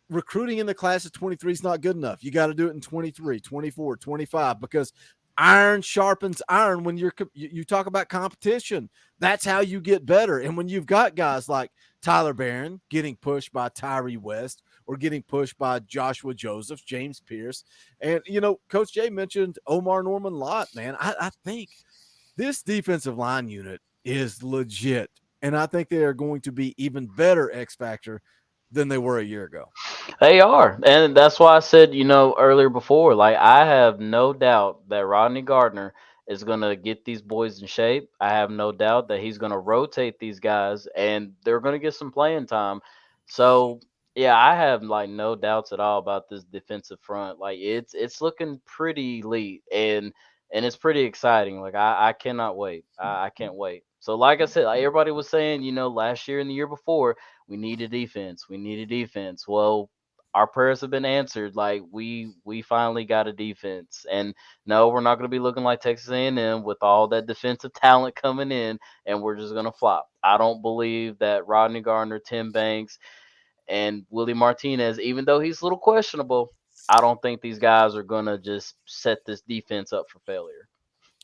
Recruiting in the class of 23 is not good enough. You got to do it in 23, 24, 25, because iron sharpens iron. When you talk about competition, that's how you get better. And when you've got guys like Tyler Barron getting pushed by Tyree West or getting pushed by Joshua Josephs, James Pierce, and, Coach Jay mentioned Omar Norman Lott, man. I think this defensive line unit is legit. And I think they are going to be even better X Factor than they were a year ago. They are. And that's why I said, earlier before, like, I have no doubt that Rodney Gardner is going to get these boys in shape. I have no doubt that he's going to rotate these guys and they're going to get some playing time. So, yeah, I have like no doubts at all about this defensive front. Like, it's looking pretty elite and it's pretty exciting. Like, I cannot wait. I can't wait. So, like I said, like everybody was saying, last year and the year before, we need a defense. We need a defense. Well, our prayers have been answered. Like, we finally got a defense. And no, we're not going to be looking like Texas A&M with all that defensive talent coming in, and we're just going to flop. I don't believe that Rodney Gardner, Tim Banks, and Willie Martinez, even though he's a little questionable, I don't think these guys are going to just set this defense up for failure.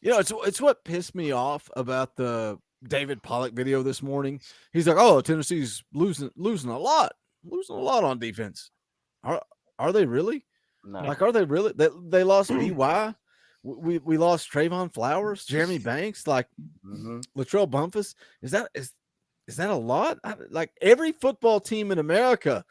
It's what pissed me off about the David Pollock video this morning. He's like, "Oh, Tennessee's losing a lot on defense." Are they really? No. Like, are they really? They lost BY. We lost Trayvon Flowers, Jeremy Banks, like Latrell Bumpus. Is that a lot? Like, every football team in America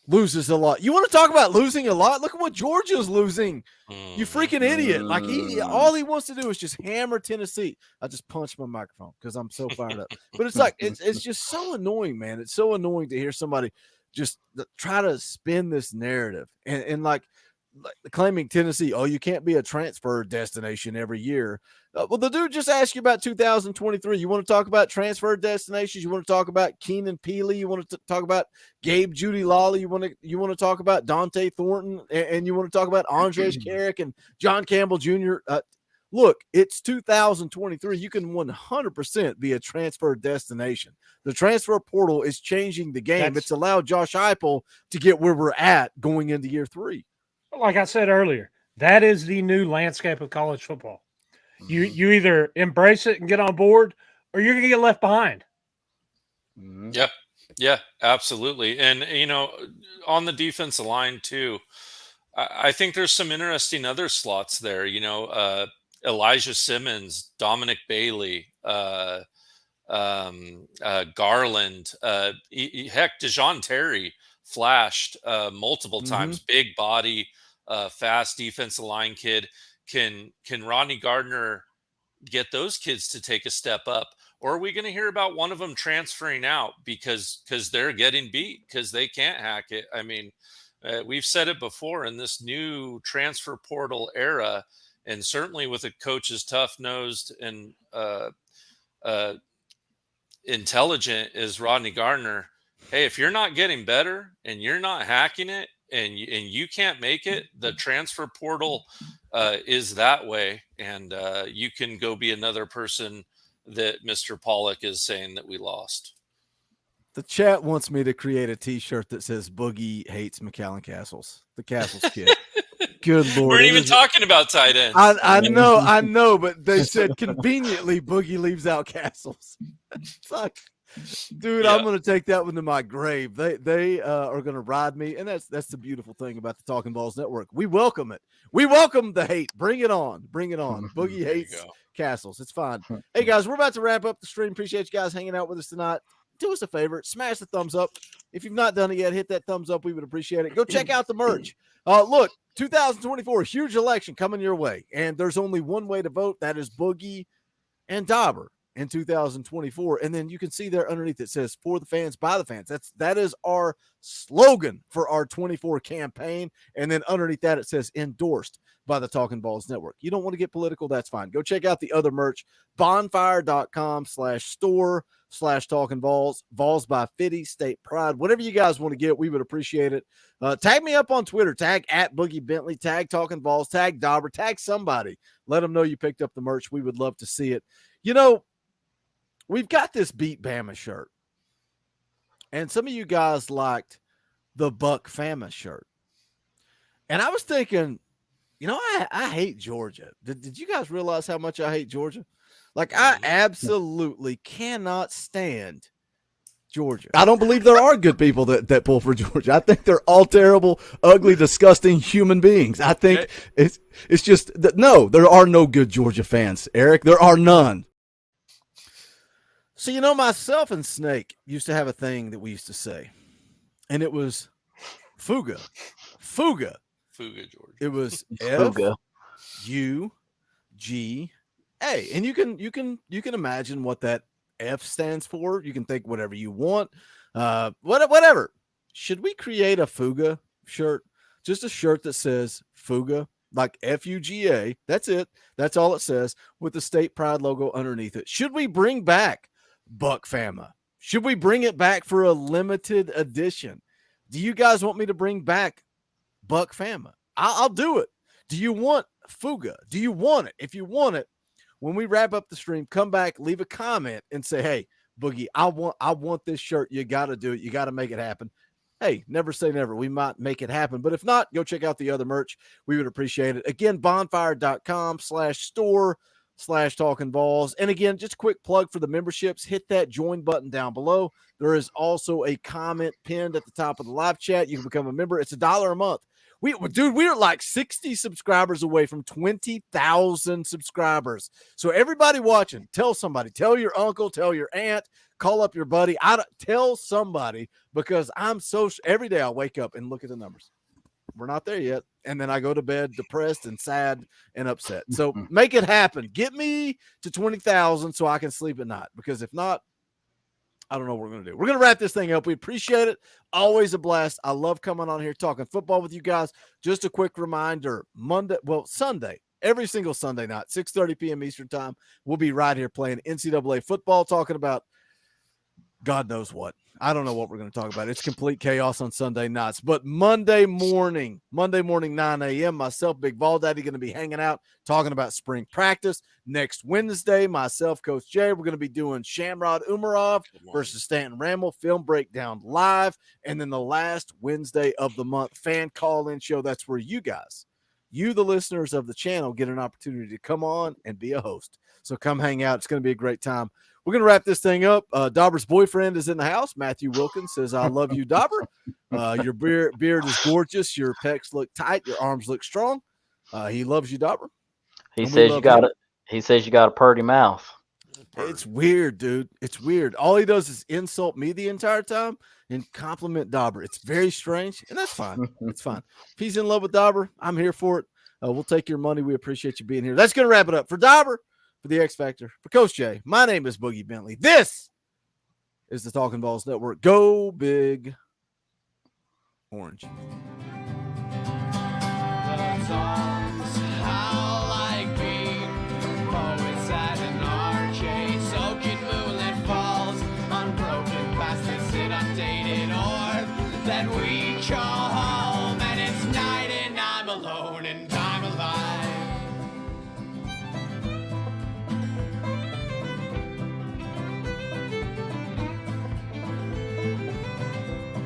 loses a lot. You want to talk about losing a lot? Look at what Georgia's losing. You freaking idiot. Like, all he wants to do is just hammer Tennessee. I just punched my microphone because I'm so fired up. But it's like, it's just so annoying, man. It's so annoying to hear somebody just try to spin this narrative and like claiming Tennessee, oh, you can't be a transfer destination every year. Well, the dude just asked you about 2023. You want to talk about transfer destinations? You want to talk about Keenan Peely? You want to talk about Gabe Judy Lawley? You want to talk about Dante Thornton? And you want to talk about Andres Carrick and John Campbell Jr.? Look, it's 2023. You can 100% be a transfer destination. The transfer portal is changing the game. It's allowed Josh Heupel to get where we're at going into year 3. Like I said earlier, that is the new landscape of college football. You either embrace it and get on board, or you're going to get left behind. Yeah, absolutely. And, on the defensive line too, I think there's some interesting other slots there. Elijah Simmons, Dominic Bailey, Garland, heck, DeJoun Terry flashed multiple times. Big body, fast defensive line kid. Can Rodney Gardner get those kids to take a step up? Or are we going to hear about one of them transferring out because they're getting beat because they can't hack it? I mean, we've said it before in this new transfer portal era, and certainly with a coach as tough-nosed and intelligent as Rodney Gardner, hey, if you're not getting better and you're not hacking it and you can't make it, the transfer portal is that way, and you can go be another person that Mr. Pollock is saying that we lost. The chat wants me to create a T-shirt that says "Boogie hates McAllen Castles." The Castles kid. Good Lord. We're not even talking about tight ends. I know, but they said conveniently Boogie leaves out Castles. Fuck. Dude, I'm going to take that one to my grave. They are going to ride me, and that's the beautiful thing about the Talkin VAWLS Network. We welcome it. We welcome the hate. Bring it on. Bring it on. Boogie hates Castles. It's fine. Hey, guys, we're about to wrap up the stream. Appreciate you guys hanging out with us tonight. Do us a favor. Smash the thumbs up. If you've not done it yet, hit that thumbs up. We would appreciate it. Go check out the merch. Look, 2024, huge election coming your way, and there's only one way to vote. That is Boogie and Dauber in 2024. And then you can see there underneath it says "For the fans, by the fans." That is our slogan for our 24 campaign. And then underneath that it says "Endorsed by the Talkin VAWLS Network." You don't want to get political, that's fine. Go check out the other merch, bonfire.com/store/Talkin VAWLS, Vols by Fitty, State Pride, whatever you guys want to get, we would appreciate it. Tag me up on Twitter, tag @Boogie Bentley, tag Talkin VAWLS, tag Dauber, tag somebody. Let them know you picked up the merch. We would love to see it. We've got this Beat Bama shirt, and some of you guys liked the Buck Fama shirt. And I was thinking, I hate Georgia. Did you guys realize how much I hate Georgia? Like, I absolutely cannot stand Georgia. I don't believe there are good people that pull for Georgia. I think they're all terrible, ugly, disgusting human beings. I think it's just that, no, there are no good Georgia fans, Eric. There are none. So, myself and Snake used to have a thing that we used to say, and it was Fuga. Fuga. Fuga, George. It was Fuga. F-U-G-A. And you can imagine what that F stands for. You can think whatever you want. Whatever. Should we create a Fuga shirt? Just a shirt that says Fuga, like F-U-G-A. That's it. That's all it says, with the state pride logo underneath it. Should we bring back Buck Fama? Should we bring it back for a limited edition? Do you guys want me to bring back Buck Fama? I'll do it. Do you want Fuga? Do you want it? If you want it, when we wrap up the stream, come back, leave a comment, and say, hey, Boogie, I want this shirt. You got to do it. You got to make it happen. Hey, never say never. We might make it happen. But if not, go check out the other merch. We would appreciate it. Again, bonfire.com/store/Talkin VAWLS. And again, just a quick plug for the memberships. Hit that join button down below. There is also a comment pinned at the top of the live chat. You can become a member. It's $1 a month. We're like 60 subscribers away from 20,000 subscribers. So everybody watching, tell somebody, tell your uncle, tell your aunt, call up your buddy. Tell somebody, because every day I wake up and look at the numbers. We're not there yet. And then I go to bed depressed and sad and upset. So make it happen. Get me to 20,000 so I can sleep at night, because if not, I don't know what we're going to do. We're going to wrap this thing up. We appreciate it. Always a blast. I love coming on here talking football with you guys. Just a quick reminder, Sunday, every single Sunday night, 6:30 p.m. Eastern time, we'll be right here playing NCAA football, talking about God knows what. I don't know what we're going to talk about. It's complete chaos on Sunday nights. But Monday morning, 9 a.m., myself, Big Ball Daddy, going to be hanging out, talking about spring practice. Next Wednesday, myself, Coach Jay, we're going to be doing Shamrod Umarov versus Stanton Ramel film breakdown live. And then the last Wednesday of the month, fan call-in show. That's where you guys, the listeners of the channel, get an opportunity to come on and be a host. So come hang out. It's going to be a great time. We're going to wrap this thing up. Dauber's boyfriend is in the house. Matthew Wilkins says, I love you, Dauber. Your beard is gorgeous. Your pecs look tight. Your arms look strong. He loves you, Dauber. He says you got a purty mouth. It's weird, dude. It's weird. All he does is insult me the entire time and compliment Dauber. It's very strange, and that's fine. It's fine. If he's in love with Dauber, I'm here for it. We'll take your money. We appreciate you being here. That's going to wrap it up for Dauber, for the X Factor, for Coach Jay. My name is Boogie Bentley. This is the Talkin VAWLS Network. Go Big Orange. That's all.